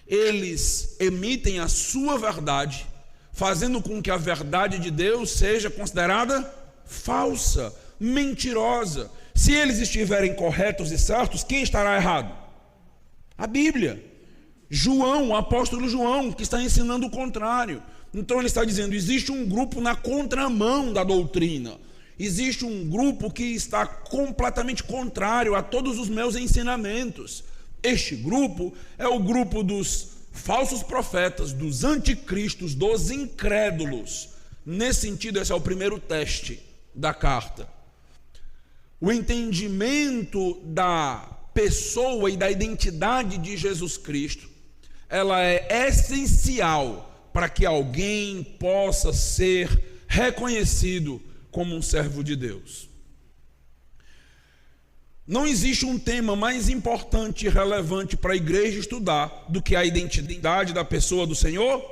Eles emitem a sua verdade, fazendo com que a verdade de Deus seja considerada falsa, mentirosa. Se eles estiverem corretos e certos, quem estará errado? A Bíblia. João, o apóstolo João, que está ensinando o contrário. Então ele está dizendo: existe um grupo na contramão da doutrina, existe um grupo que está completamente contrário a todos os meus ensinamentos. Este grupo é o grupo dos falsos profetas, dos anticristos, dos incrédulos. Nesse sentido, esse é o primeiro teste da carta. O entendimento da pessoa e da identidade de Jesus Cristo, ela é essencial para que alguém possa ser reconhecido como um servo de Deus. Não existe um tema mais importante e relevante para a igreja estudar do que a identidade da pessoa do Senhor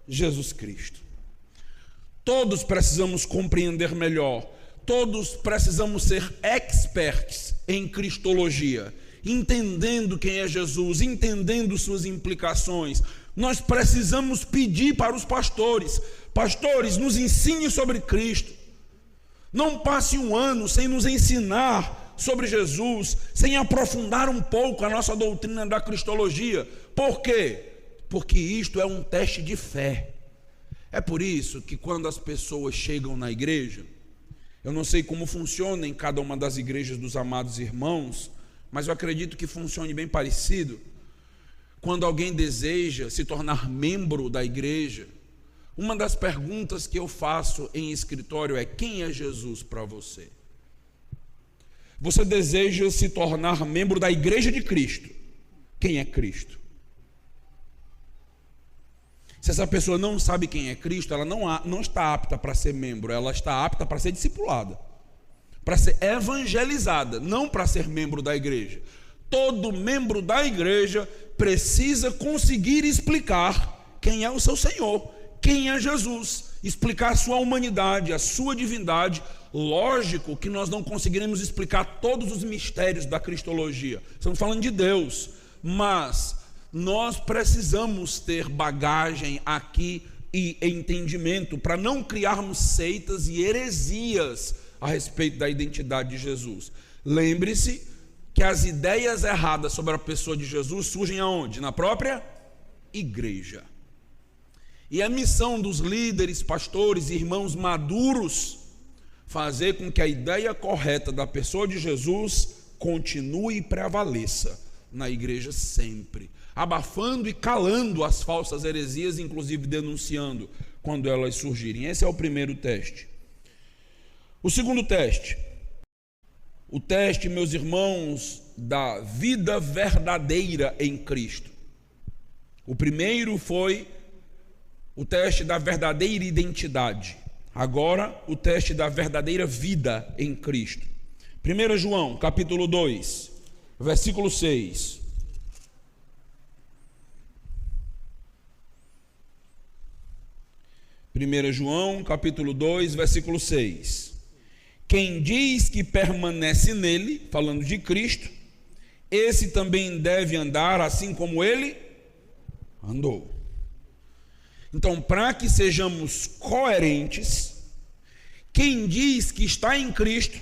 Jesus Cristo. Todos precisamos compreender melhor, todos precisamos ser experts em cristologia, entendendo quem é Jesus, entendendo suas implicações. Nós precisamos pedir para os pastores: pastores, nos ensine sobre Cristo. Não passe um ano sem nos ensinar sobre Jesus, sem aprofundar um pouco a nossa doutrina da cristologia. Por quê? Porque isto é um teste de fé. É por isso que quando as pessoas chegam na igreja, eu não sei como funciona em cada uma das igrejas dos amados irmãos, mas eu acredito que funcione bem parecido. Quando alguém deseja se tornar membro da igreja, uma das perguntas que eu faço em escritório é: quem é Jesus para você? Você deseja se tornar membro da igreja de Cristo? Quem é Cristo? Se essa pessoa não sabe quem é Cristo, ela não está apta para ser membro, ela está apta para ser discipulada, para ser evangelizada, não para ser membro da igreja. Todo membro da igreja precisa conseguir explicar quem é o seu Senhor, quem é Jesus, explicar a sua humanidade, a sua divindade. Lógico que nós não conseguiremos explicar todos os mistérios da cristologia, estamos falando de Deus, mas nós precisamos ter bagagem aqui e entendimento para não criarmos seitas e heresias a respeito da identidade de Jesus. Lembre-se que as ideias erradas sobre a pessoa de Jesus surgem aonde? Na própria igreja. E a missão dos líderes, pastores e irmãos maduros fazer com que a ideia correta da pessoa de Jesus continue e prevaleça na igreja sempre, abafando e calando as falsas heresias, inclusive denunciando quando elas surgirem. Esse é o primeiro teste. O segundo teste, o teste, meus irmãos, da vida verdadeira em Cristo. O primeiro foi o teste da verdadeira identidade. Agora, o teste da verdadeira vida em Cristo. 1 João, capítulo 2, versículo 6. 1 João, capítulo 2, versículo 6. Quem diz que permanece nele, falando de Cristo, esse também deve andar assim como ele andou. Então, para que sejamos coerentes, quem diz que está em Cristo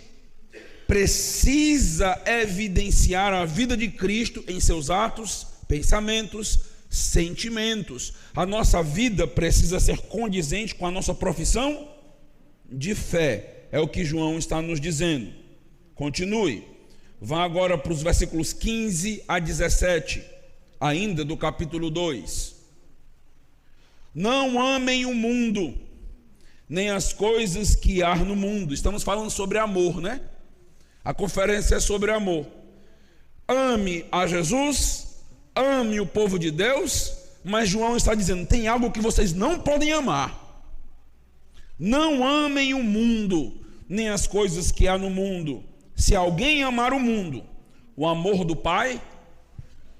precisa evidenciar a vida de Cristo em seus atos, pensamentos, sentimentos. A nossa vida precisa ser condizente com a nossa profissão de fé. É o que João está nos dizendo. Continue. Vá agora para os versículos 15 a 17, ainda do capítulo 2. Não amem o mundo, nem as coisas que há no mundo. Estamos falando sobre amor, né? A conferência é sobre amor. Ame a Jesus, ame o povo de Deus, mas João está dizendo, tem algo que vocês não podem amar. Não amem o mundo, nem as coisas que há no mundo. Se alguém amar o mundo, o amor do Pai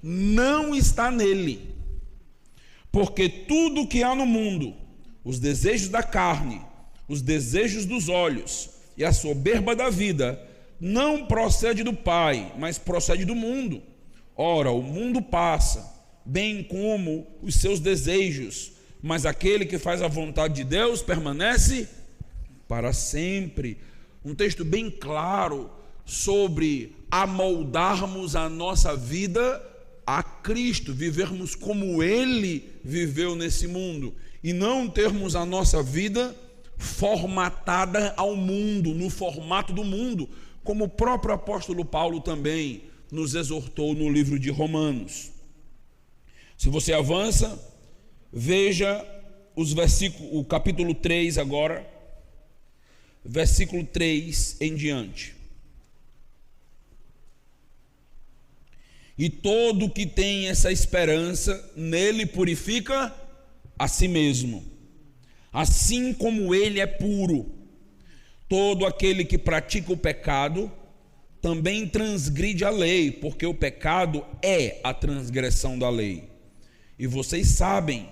não está nele. Porque tudo que há no mundo, os desejos da carne, os desejos dos olhos e a soberba da vida, não procede do Pai, mas procede do mundo. Ora, o mundo passa, bem como os seus desejos, mas aquele que faz a vontade de Deus permanece para sempre. Um texto bem claro sobre amoldarmos a nossa vida a Cristo, vivermos como Ele viveu nesse mundo, e não termos a nossa vida formatada ao mundo, no formato do mundo, como o próprio apóstolo Paulo também nos exortou no livro de Romanos. Se você avança, veja o capítulo 3 agora, versículo 3 em diante. E todo que tem essa esperança, nele purifica a si mesmo, assim como ele é puro. Todo aquele que pratica o pecado também transgride a lei, porque o pecado é a transgressão da lei. E vocês sabem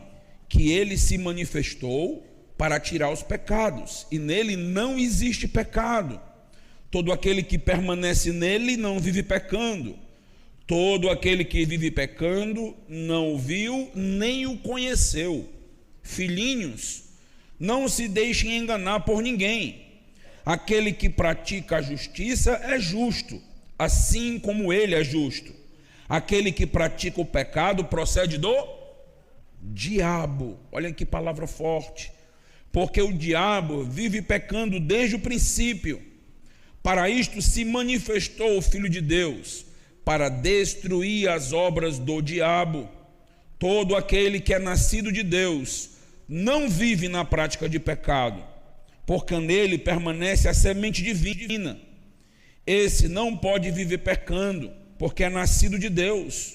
que ele se manifestou para tirar os pecados, e nele não existe pecado. Todo aquele que permanece nele não vive pecando. Todo aquele que vive pecando não o viu nem o conheceu. Filhinhos, não se deixem enganar por ninguém. Aquele que pratica a justiça é justo, assim como ele é justo. Aquele que pratica o pecado procede do diabo. Olha que palavra forte. Porque o diabo vive pecando desde o princípio. Para isto se manifestou o Filho de Deus, para destruir as obras do diabo. Todo aquele que é nascido de Deus não vive na prática de pecado, porque nele permanece a semente divina. Esse não pode viver pecando, porque é nascido de Deus.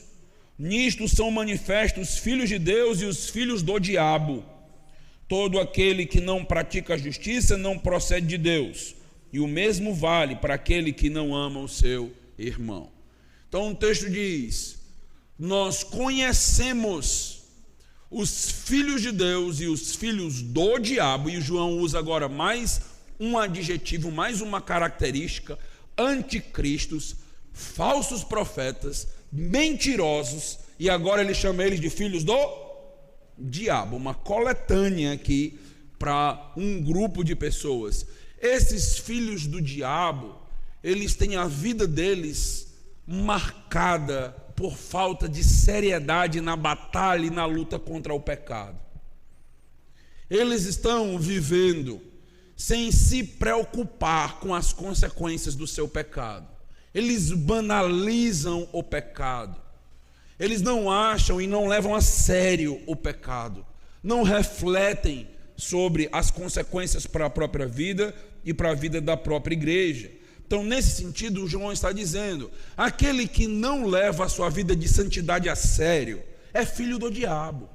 Nisto são manifestos os filhos de Deus e os filhos do diabo. Todo aquele que não pratica a justiça não procede de Deus, e o mesmo vale para aquele que não ama o seu irmão. Então o texto diz, nós conhecemos os filhos de Deus e os filhos do diabo, e João usa agora mais um adjetivo, mais uma característica: anticristos, falsos profetas, mentirosos, e agora ele chama eles de filhos do diabo, uma coletânea aqui para um grupo de pessoas. Esses filhos do diabo, eles têm a vida deles marcada por falta de seriedade na batalha e na luta contra o pecado. Eles estão vivendo sem se preocupar com as consequências do seu pecado. Eles banalizam o pecado. Eles não acham e não levam a sério o pecado. Não refletem sobre as consequências para a própria vida e para a vida da própria igreja. Então, nesse sentido, João está dizendo, aquele que não leva a sua vida de santidade a sério é filho do diabo.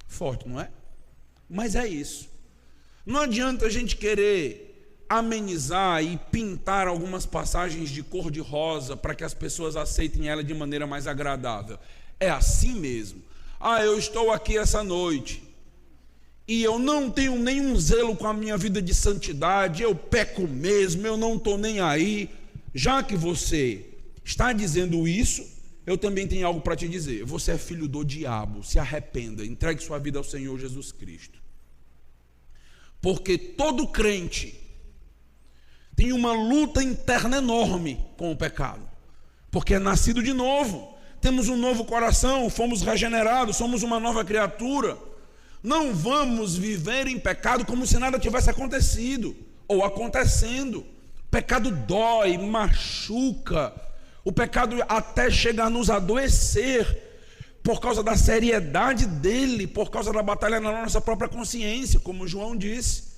Forte, não é? Mas é isso. Não adianta a gente querer amenizar e pintar algumas passagens de cor de rosa para que as pessoas aceitem ela de maneira mais agradável. É assim mesmo. Eu estou aqui essa noite e eu não tenho nenhum zelo com a minha vida de santidade, eu peco mesmo, eu não estou nem aí. Já que você está dizendo isso, eu também tenho algo para te dizer. Você é filho do diabo, se arrependa, entregue sua vida ao Senhor Jesus Cristo. Porque todo crente tem uma luta interna enorme com o pecado, porque é nascido de novo, temos um novo coração, fomos regenerados, somos uma nova criatura. Não vamos viver em pecado como se nada tivesse acontecido ou acontecendo. O pecado dói, machuca, o pecado até chega a nos adoecer por causa da seriedade dele, por causa da batalha na nossa própria consciência, como João disse.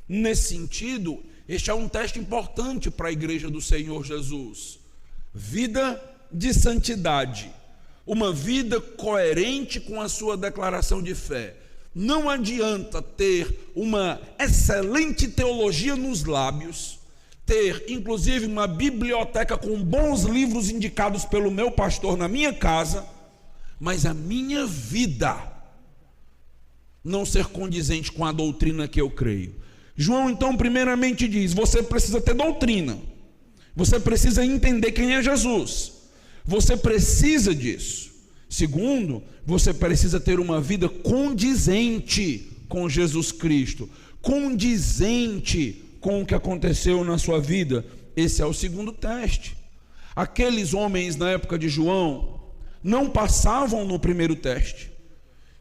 Nesse sentido, este é um teste importante para a igreja do Senhor Jesus. Vida de santidade, uma vida coerente com a sua declaração de fé. Não adianta ter uma excelente teologia nos lábios, ter inclusive uma biblioteca com bons livros indicados pelo meu pastor na minha casa, mas a minha vida não ser condizente com a doutrina que eu creio. João então primeiramente diz: você precisa ter doutrina, você precisa entender quem é Jesus, você precisa disso. Segundo, você precisa ter uma vida condizente com Jesus Cristo, condizente com o que aconteceu na sua vida. Esse é o segundo teste. Aqueles homens na época de João não passavam no primeiro teste,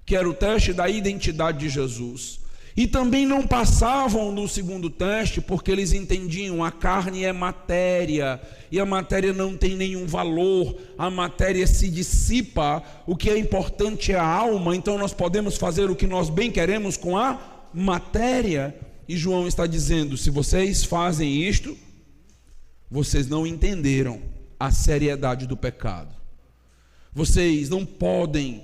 que era o teste da identidade de Jesus, e também não passavam no segundo teste, porque eles entendiam: a carne é matéria, e a matéria não tem nenhum valor, a matéria se dissipa, o que é importante é a alma, então nós podemos fazer o que nós bem queremos com a matéria. E João está dizendo: se vocês fazem isto, vocês não entenderam a seriedade do pecado. Vocês não podem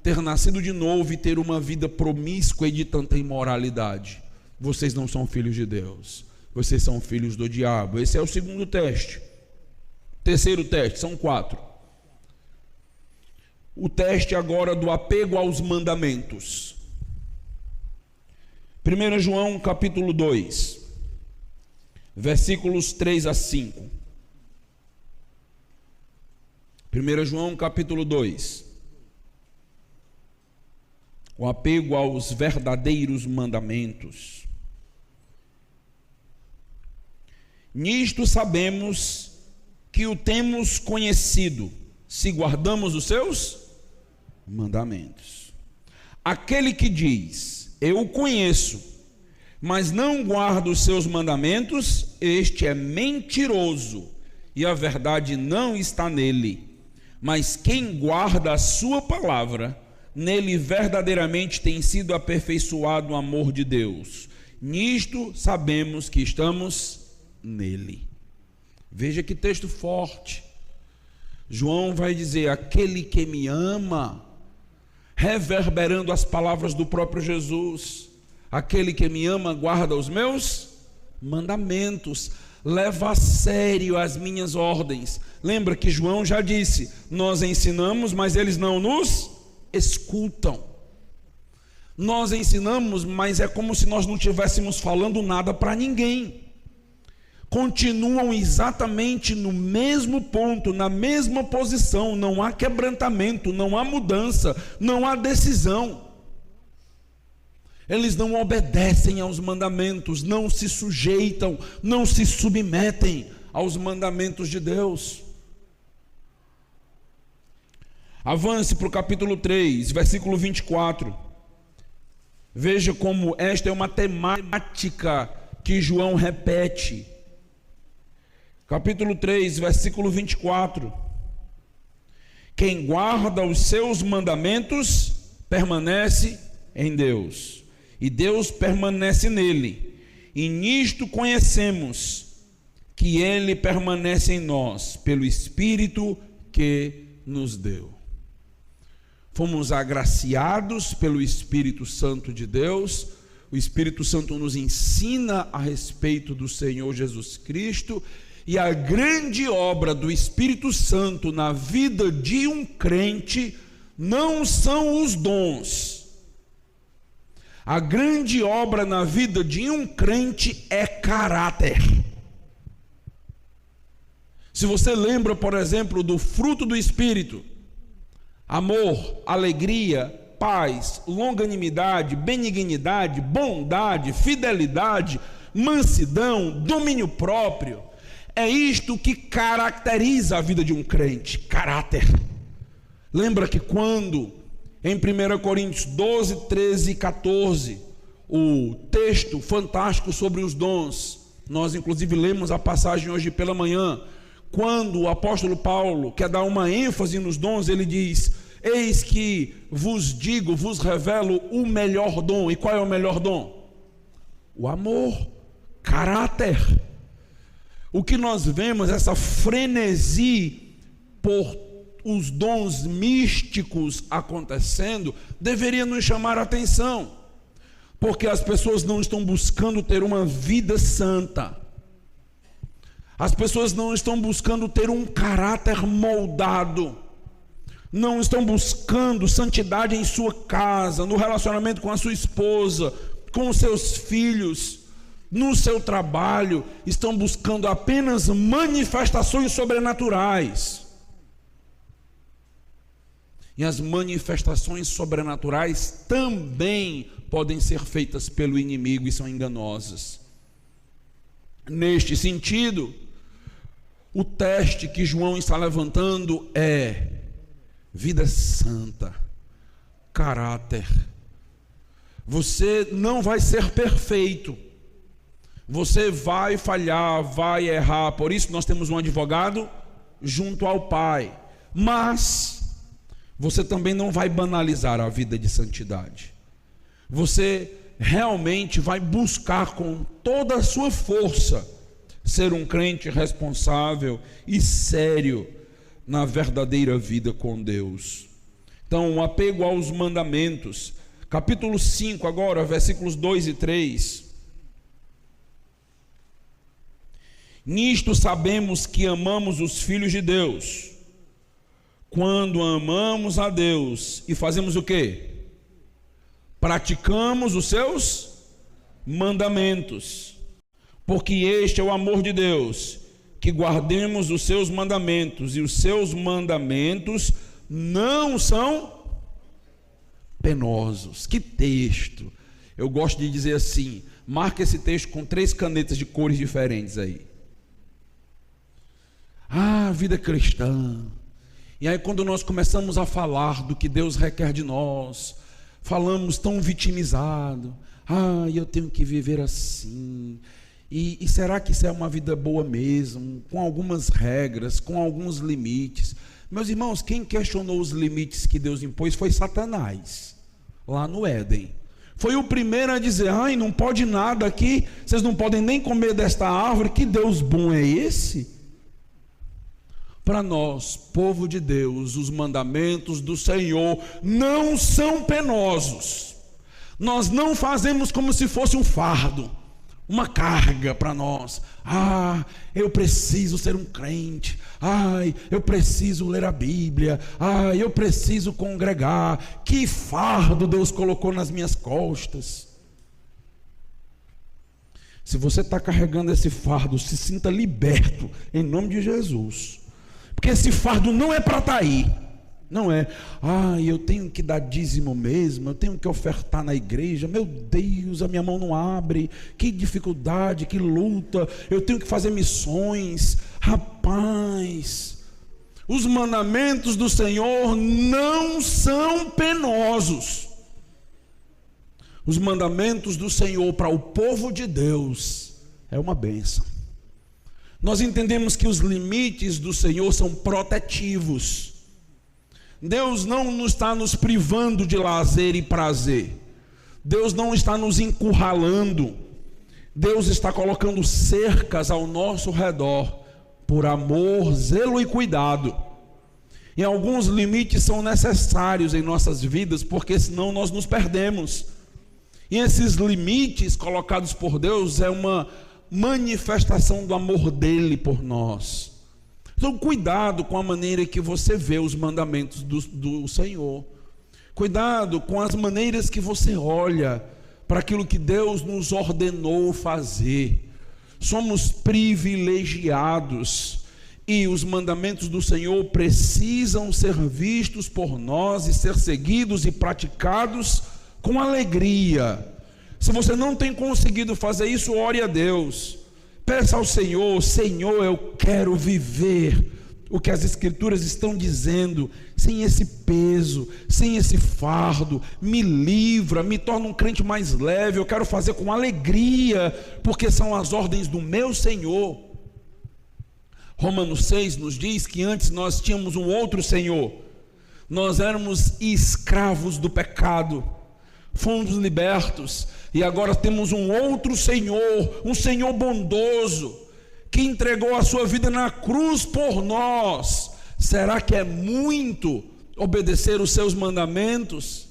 ter nascido de novo e ter uma vida promíscua e de tanta imoralidade. Vocês não são filhos de Deus, vocês são filhos do diabo. Esse é o segundo teste. Terceiro teste, são 4. O teste agora do apego aos mandamentos. 1 João capítulo 2, versículos 3 a 5. 1 João capítulo 2. O apego aos verdadeiros mandamentos. Nisto sabemos que o temos conhecido, se guardamos os seus mandamentos. Aquele que diz: eu o conheço, mas não guarda os seus mandamentos, este é mentiroso, e a verdade não está nele. Mas quem guarda a sua palavra, nele verdadeiramente tem sido aperfeiçoado o amor de Deus. Nisto sabemos que estamos nele. Veja que texto forte. João vai dizer: aquele que me ama, reverberando as palavras do próprio Jesus. Aquele que me ama guarda os meus mandamentos, leva a sério as minhas ordens. Lembra que João já disse: nós ensinamos, mas eles não nos escutam. Nós ensinamos, mas é como se nós não estivéssemos falando nada para ninguém. Continuam exatamente no mesmo ponto, na mesma posição, não há quebrantamento, não há mudança, não há decisão. Eles não obedecem aos mandamentos, não se sujeitam, não se submetem aos mandamentos de Deus. Avance para o capítulo 3, versículo 24. Veja como esta é uma temática que João repete. Capítulo 3, versículo 24. Quem guarda os seus mandamentos permanece em Deus, e Deus permanece nele. E nisto conhecemos que ele permanece em nós, pelo Espírito que nos deu. Fomos agraciados pelo Espírito Santo de Deus. O Espírito Santo nos ensina a respeito do Senhor Jesus Cristo, e a grande obra do Espírito Santo na vida de um crente não são os dons. A grande obra na vida de um crente é caráter. Se você lembra, por exemplo, do fruto do Espírito: amor, alegria, paz, longanimidade, benignidade, bondade, fidelidade, mansidão, domínio próprio. É isto que caracteriza a vida de um crente: caráter. Lembra que quando em 1 Coríntios 12, 13 e 14, o texto fantástico sobre os dons, nós inclusive lemos a passagem hoje pela manhã, quando o apóstolo Paulo quer dar uma ênfase nos dons, ele diz: eis que vos digo, vos revelo o melhor dom. E qual é o melhor dom? O amor, caráter. O que nós vemos, essa frenesi por os dons místicos acontecendo, deveria nos chamar a atenção, porque as pessoas não estão buscando ter uma vida santa, as pessoas não estão buscando ter um caráter moldado, não estão buscando santidade em sua casa, no relacionamento com a sua esposa, com os seus filhos, no seu trabalho, estão buscando apenas manifestações sobrenaturais. E as manifestações sobrenaturais também podem ser feitas pelo inimigo e são enganosas. Neste sentido, o teste que João está levantando é vida santa, caráter. Você não vai ser perfeito, você vai falhar, vai errar. Por isso nós temos um advogado junto ao Pai. Mas você também não vai banalizar a vida de santidade. Você realmente vai buscar com toda a sua força ser um crente responsável e sério na verdadeira vida com Deus. Então, o apego aos mandamentos. Capítulo 5 agora, versículos 2 e 3. Nisto sabemos que amamos os filhos de Deus, quando amamos a Deus e fazemos o quê? Praticamos os seus mandamentos. Porque este é o amor de Deus, que guardemos os seus mandamentos, e os seus mandamentos não são penosos. Que texto! Eu gosto de dizer assim, marca esse texto com 3 canetas de cores diferentes aí. Vida cristã. E aí quando nós começamos a falar do que Deus requer de nós, falamos tão vitimizado: eu tenho que viver assim, e será que isso é uma vida boa mesmo? Com algumas regras, com alguns limites. Meus irmãos, quem questionou os limites que Deus impôs foi Satanás, lá no Éden. Foi o primeiro a dizer: não pode nada aqui, vocês não podem nem comer desta árvore. Que Deus bom é esse? Para nós, povo de Deus, os mandamentos do Senhor não são penosos. Nós não fazemos como se fosse um fardo, uma carga para nós. Eu preciso ser um crente. Eu preciso ler a Bíblia. Eu preciso congregar. Que fardo Deus colocou nas minhas costas. Se você está carregando esse fardo, se sinta liberto em nome de Jesus. Porque esse fardo não é para estar aí. Não é: eu tenho que dar dízimo mesmo, eu tenho que ofertar na igreja, meu Deus, a minha mão não abre, que dificuldade, que luta, eu tenho que fazer missões. Rapaz, os mandamentos do Senhor não são penosos. Os mandamentos do Senhor para o povo de Deus é uma bênção. Nós entendemos que os limites do Senhor são protetivos. Deus não está nos privando de lazer e prazer. Deus não está nos encurralando. Deus está colocando cercas ao nosso redor, por amor, zelo e cuidado. E alguns limites são necessários em nossas vidas, porque senão nós nos perdemos. E esses limites colocados por Deus é uma manifestação do amor dele por nós. Então cuidado com a maneira que você vê os mandamentos do Senhor. Cuidado com as maneiras que você olha para aquilo que Deus nos ordenou fazer. Somos privilegiados e os mandamentos do Senhor precisam ser vistos por nós e ser seguidos e praticados com alegria. Se você não tem conseguido fazer isso, ore a Deus. Peça ao Senhor: Senhor, eu quero viver o que as Escrituras estão dizendo, sem esse peso, sem esse fardo. Me livra, me torna um crente mais leve. Eu quero fazer com alegria, porque são as ordens do meu Senhor. Romanos 6 nos diz que antes nós tínhamos um outro Senhor. Nós éramos escravos do pecado, fomos libertos, e agora temos um outro Senhor, um Senhor bondoso, que entregou a sua vida na cruz por nós. Será que é muito obedecer os seus mandamentos?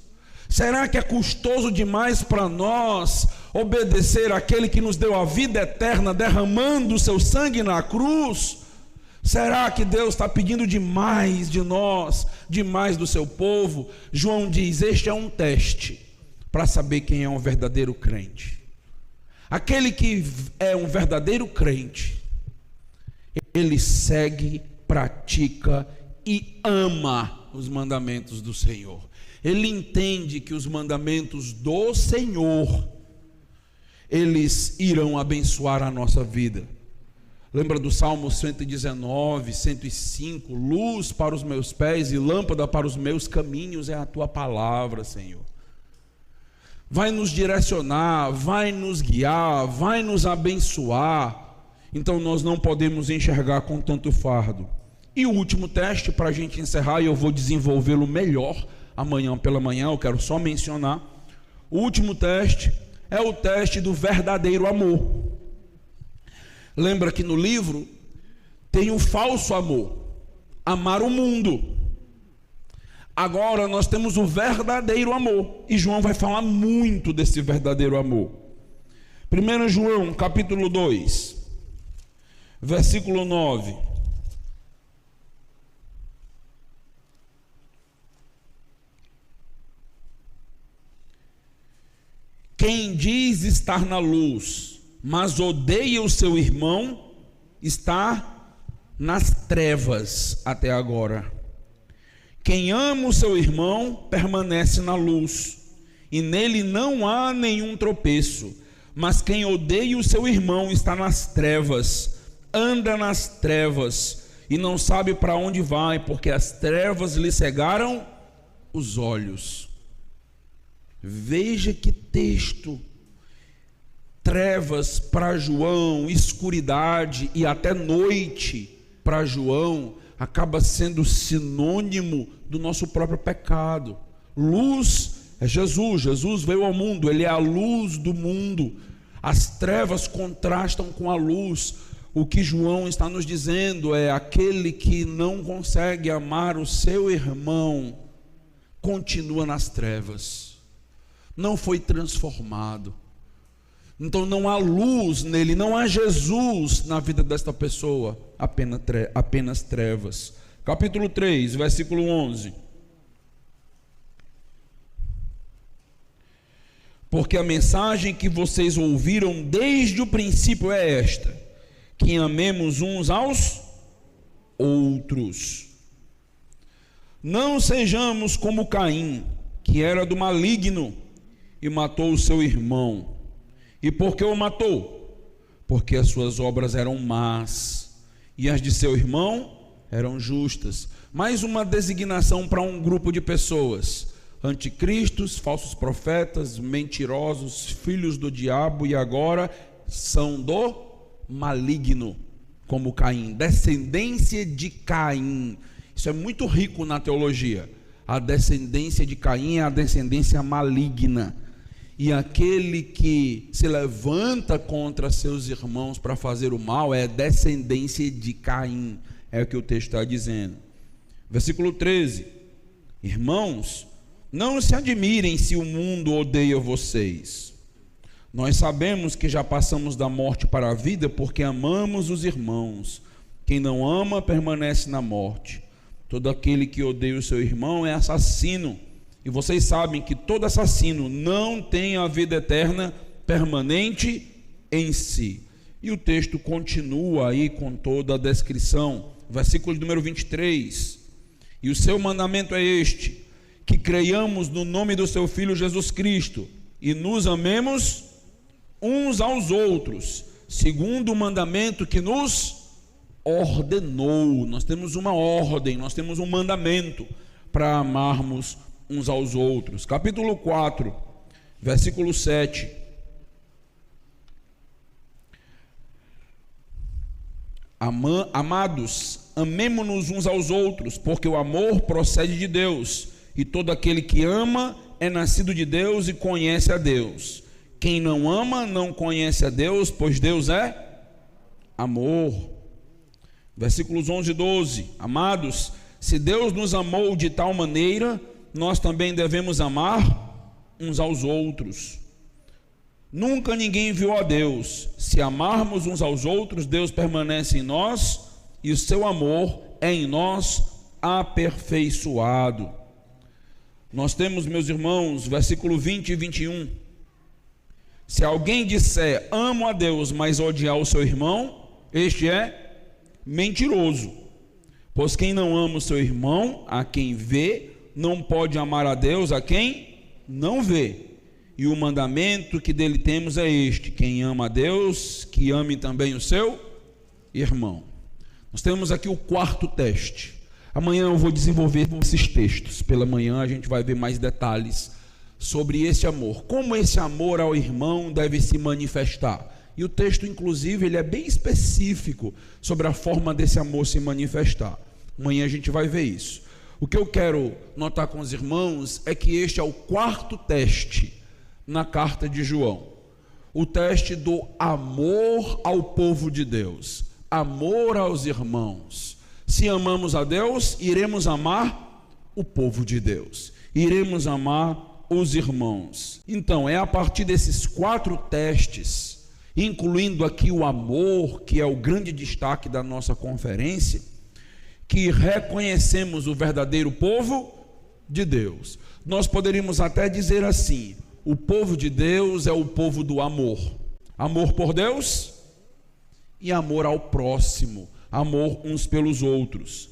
Será que é custoso demais para nós obedecer aquele que nos deu a vida eterna, derramando o seu sangue na cruz? Será que Deus está pedindo demais de nós, demais do seu povo? João diz: este é um teste para saber quem é um verdadeiro crente. Aquele que é um verdadeiro crente, ele segue, pratica e ama os mandamentos do Senhor. Ele entende que os mandamentos do Senhor, eles irão abençoar a nossa vida. Lembra do Salmo 119, 105? Luz para os meus pés e lâmpada para os meus caminhos é a tua palavra, Senhor. Vai nos direcionar, vai nos guiar, vai nos abençoar. Então nós não podemos enxergar com tanto fardo. E o último teste, para a gente encerrar, e eu vou desenvolvê-lo melhor amanhã pela manhã, eu quero só mencionar. O último teste é o teste do verdadeiro amor. Lembra que no livro tem o falso amor, amar o mundo. Agora nós temos o verdadeiro amor, e João vai falar muito desse verdadeiro amor. 1 João capítulo 2, versículo 9. Quem diz estar na luz, mas odeia o seu irmão, está nas trevas até agora. Quem ama o seu irmão permanece na luz, e nele não há nenhum tropeço. Mas quem odeia o seu irmão está nas trevas, anda nas trevas, e não sabe para onde vai, porque as trevas lhe cegaram os olhos. Veja que texto. Trevas para João, escuridade e até noite para João acaba sendo sinônimo do nosso próprio pecado. Luz é Jesus, Jesus veio ao mundo, ele é a luz do mundo. As trevas contrastam com a luz. O que João está nos dizendo é: aquele que não consegue amar o seu irmão continua nas trevas, não foi transformado. Então não há luz nele, não há Jesus na vida desta pessoa, apenas trevas. Capítulo 3, versículo 11. Porque a mensagem que vocês ouviram desde o princípio é esta: que amemos uns aos outros. Não sejamos como Caim, que era do maligno e matou o seu irmão. E por que o matou? Porque as suas obras eram más e as de seu irmão eram justas. Mais uma designação para um grupo de pessoas: anticristos, falsos profetas, mentirosos, filhos do diabo, e agora são do maligno, como Caim, descendência de Caim. Isso é muito rico na teologia. A descendência de Caim é a descendência maligna. E aquele que se levanta contra seus irmãos para fazer o mal é descendência de Caim. É o que o texto está dizendo. Versículo 13. Irmãos, não se admirem se o mundo odeia vocês. Nós sabemos que já passamos da morte para a vida porque amamos os irmãos. Quem não ama permanece na morte. Todo aquele que odeia o seu irmão é assassino. E vocês sabem que todo assassino não tem a vida eterna permanente em si. E o texto continua aí com toda a descrição. Versículo de número 23. E o seu mandamento é este: que creiamos no nome do seu Filho Jesus Cristo e nos amemos uns aos outros, segundo o mandamento que nos ordenou. Nós temos uma ordem, nós temos um mandamento para amarmos uns aos outros. Capítulo 4, versículo 7. Amados, amemo-nos uns aos outros, porque o amor procede de Deus, e todo aquele que ama é nascido de Deus e conhece a Deus. Quem não ama não conhece a Deus, pois Deus é amor. Versículos 11 e 12. Amados, se Deus nos amou de tal maneira, nós também devemos amar uns aos outros. Nunca ninguém viu a Deus. Se amarmos uns aos outros, Deus permanece em nós e o seu amor é em nós aperfeiçoado. Nós temos, meus irmãos, versículo 20 e 21. Se alguém disser amo a Deus, mas odiar o seu irmão, este é mentiroso. Pois quem não ama o seu irmão, a quem vê, não pode amar a Deus a quem não vê. E o mandamento que dele temos é este: quem ama a Deus, que ame também o seu irmão. Nós temos aqui o quarto teste. Amanhã eu vou desenvolver esses textos. Pela manhã a gente vai ver mais detalhes sobre esse amor. Como esse amor ao irmão deve se manifestar. E o texto, inclusive, ele é bem específico sobre a forma desse amor se manifestar. Amanhã a gente vai ver isso. O que eu quero notar com os irmãos é que este é o quarto teste na carta de João. O teste do amor ao povo de Deus, amor aos irmãos. Se amamos a Deus, iremos amar o povo de Deus, iremos amar os irmãos. Então, é a partir desses quatro testes, incluindo aqui o amor, que é o grande destaque da nossa conferência, que reconhecemos o verdadeiro povo de Deus. Nós poderíamos até dizer assim: o povo de Deus é o povo do amor. Amor por Deus e amor ao próximo, amor uns pelos outros.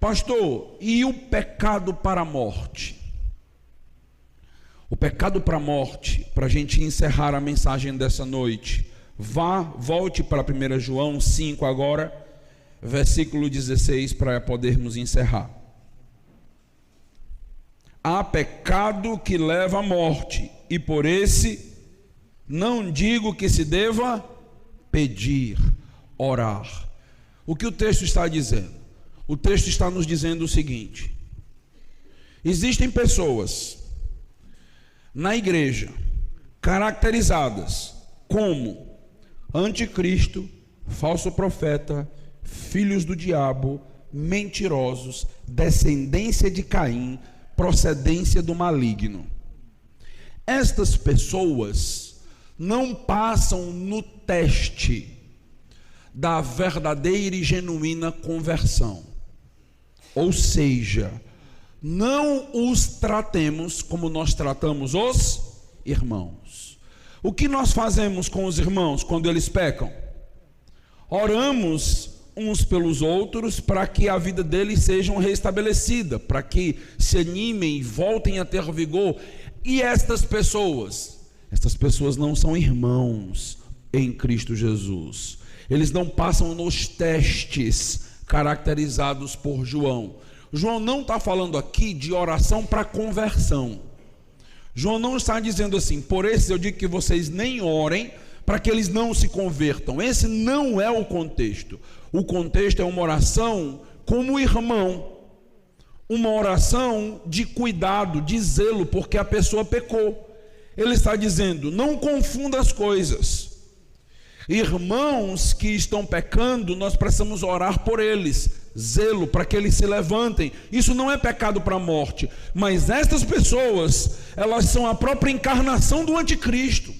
Pastor, e o pecado para a morte? O pecado para a morte, para a gente encerrar a mensagem dessa noite, volte para 1 João 5 agora, versículo 16, para podermos encerrar. Há pecado que leva à morte, e por esse não digo que se deva pedir, orar. O que o texto está dizendo? O texto está nos dizendo o seguinte: existem pessoas na igreja caracterizadas como anticristo, falso profeta, filhos do diabo, mentirosos, descendência de Caim, procedência do maligno. Estas pessoas não passam no teste da verdadeira e genuína conversão. Ou seja, não os tratemos como nós tratamos os irmãos. O que nós fazemos com os irmãos quando eles pecam? Oramos uns pelos outros para que a vida deles seja restabelecida, para que se animem e voltem a ter vigor. E estas pessoas não são irmãos em Cristo Jesus. Eles não passam nos testes caracterizados por João. João não está falando aqui de oração para conversão. João não está dizendo assim: por esses eu digo que vocês nem orem para que eles não se convertam. Esse não é o contexto. O contexto é uma oração como irmão, uma oração de cuidado, de zelo, porque a pessoa pecou. Ele está dizendo: não confunda as coisas. Irmãos que estão pecando, nós precisamos orar por eles, zelo para que eles se levantem. Isso não é pecado para a morte, mas estas pessoas, elas são a própria encarnação do anticristo.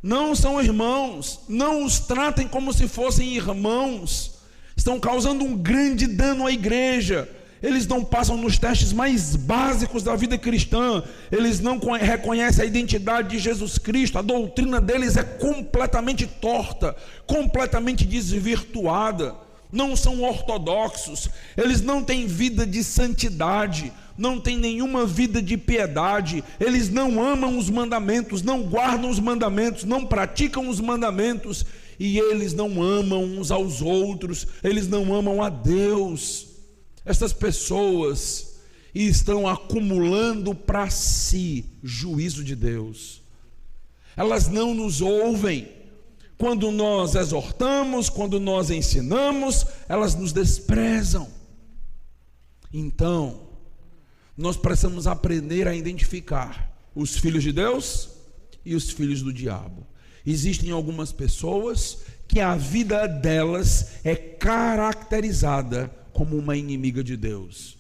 Não são irmãos, não os tratem como se fossem irmãos. Estão causando um grande dano à igreja. eles não passam nos testes mais básicos da vida cristã, eles não reconhecem a identidade de Jesus Cristo, a doutrina deles é completamente torta, completamente desvirtuada, não são ortodoxos, eles não têm vida de santidade, não têm nenhuma vida de piedade, eles não amam os mandamentos, não guardam os mandamentos, não praticam os mandamentos, e eles não amam uns aos outros, eles não amam a Deus. Essas pessoas estão acumulando para si juízo de Deus. Elas não nos ouvem. Quando nós exortamos, quando nós ensinamos, elas nos desprezam. Então, nós precisamos aprender a identificar os filhos de Deus e os filhos do diabo. Existem algumas pessoas que a vida delas é caracterizada como uma inimiga de Deus,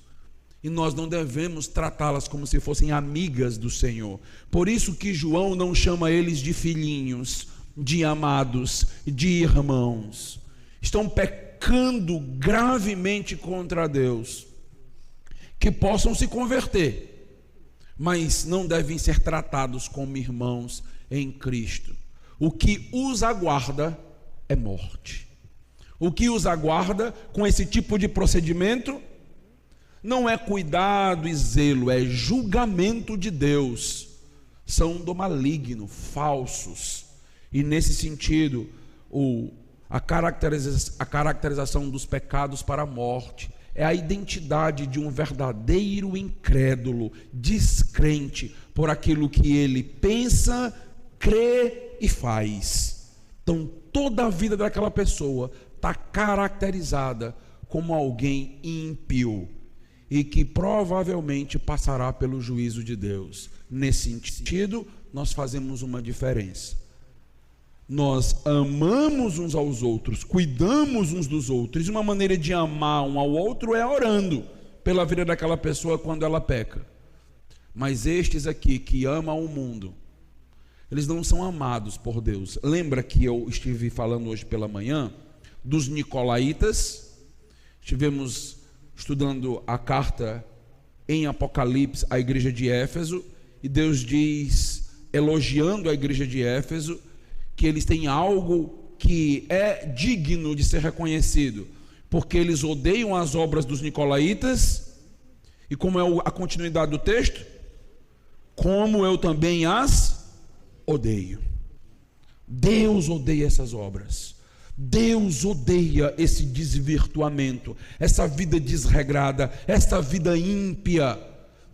e nós não devemos tratá-las como se fossem amigas do Senhor. Por isso que João não chama eles de filhinhos, de amados, de irmãos. Estão pecando gravemente contra Deus. Que possam se converter, mas não devem ser tratados como irmãos em Cristo. O que os aguarda é morte. O que os aguarda com esse tipo de procedimento não é cuidado e zelo, é julgamento de Deus. São do maligno, falsos. E nesse sentido, a caracterização dos pecados para a morte é a identidade de um verdadeiro incrédulo, descrente por aquilo que ele pensa, crê e faz. Então toda a vida daquela pessoa está caracterizada como alguém ímpio e que provavelmente passará pelo juízo de Deus. Nesse sentido, nós fazemos uma diferença. Nós amamos uns aos outros, cuidamos uns dos outros, e uma maneira de amar um ao outro é orando pela vida daquela pessoa quando ela peca. Mas estes aqui que amam o mundo, eles não são amados por Deus. Lembra que eu estive falando hoje pela manhã dos nicolaítas? Estivemos estudando a carta em Apocalipse à igreja de Éfeso, e Deus diz, elogiando a igreja de Éfeso, que eles têm algo que é digno de ser reconhecido, porque eles odeiam as obras dos nicolaítas, e como é a continuidade do texto, como eu também as odeio. Deus odeia essas obras. Deus odeia esse desvirtuamento, essa vida desregrada, essa vida ímpia.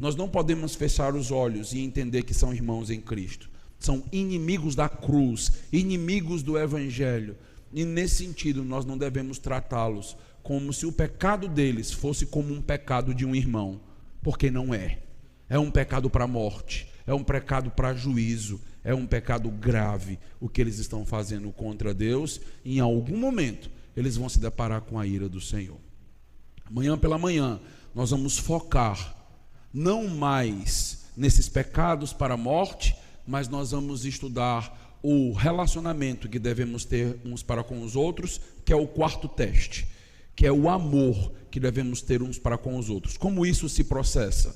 Nós não podemos fechar os olhos e entender que são irmãos em Cristo. São inimigos da cruz, inimigos do Evangelho. E nesse sentido nós não devemos tratá-los como se o pecado deles fosse como um pecado de um irmão, porque não é. É um pecado para a morte, é um pecado para juízo, é um pecado grave o que eles estão fazendo contra Deus. Em algum momento eles vão se deparar com a ira do Senhor. Amanhã pela manhã nós vamos focar não mais nesses pecados para a morte, mas nós vamos estudar o relacionamento que devemos ter uns para com os outros, que é o quarto teste, que é o amor que devemos ter uns para com os outros. Como isso se processa?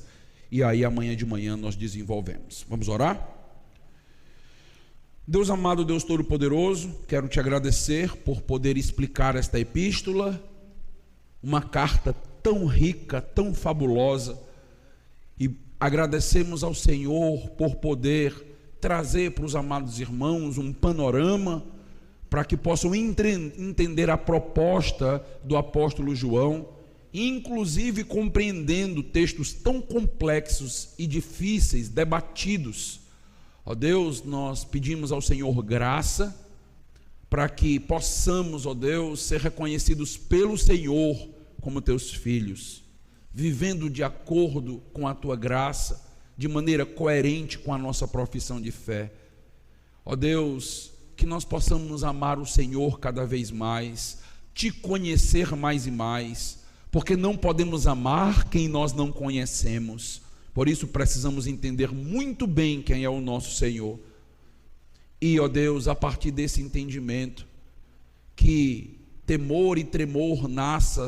E aí amanhã de manhã nós desenvolvemos. Vamos orar? Deus amado, Deus Todo-Poderoso, quero te agradecer por poder explicar esta epístola, uma carta tão rica, tão fabulosa, e agradecemos ao Senhor por poder trazer para os amados irmãos um panorama para que possam entender a proposta do apóstolo João, inclusive compreendendo textos tão complexos e difíceis, debatidos. Ó Deus, nós pedimos ao Senhor graça para que possamos, ó Deus, ser reconhecidos pelo Senhor como teus filhos, vivendo de acordo com a tua graça, de maneira coerente com a nossa profissão de fé. Ó Deus, que nós possamos amar o Senhor cada vez mais, te conhecer mais e mais, porque não podemos amar quem nós não conhecemos. Por isso precisamos entender muito bem quem é o nosso Senhor. E, ó Deus, a partir desse entendimento, que temor e tremor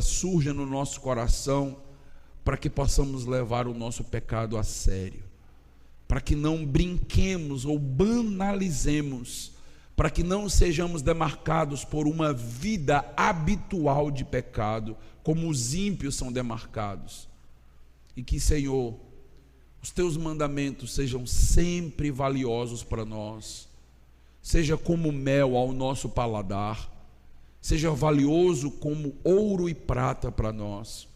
surja no nosso coração, para que possamos levar o nosso pecado a sério, para que não brinquemos ou banalizemos, para que não sejamos demarcados por uma vida habitual de pecado, como os ímpios são demarcados. E que, Senhor, os teus mandamentos sejam sempre valiosos para nós, seja como mel ao nosso paladar, seja valioso como ouro e prata para nós.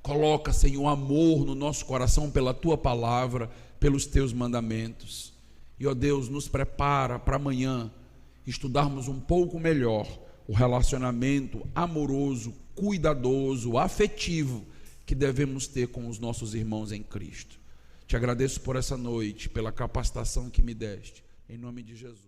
Coloca, Senhor, amor no nosso coração pela tua palavra, pelos teus mandamentos. E, ó Deus, nos prepara para amanhã estudarmos um pouco melhor o relacionamento amoroso, cuidadoso, afetivo que devemos ter com os nossos irmãos em Cristo. Te agradeço por essa noite, pela capacitação que me deste. Em nome de Jesus.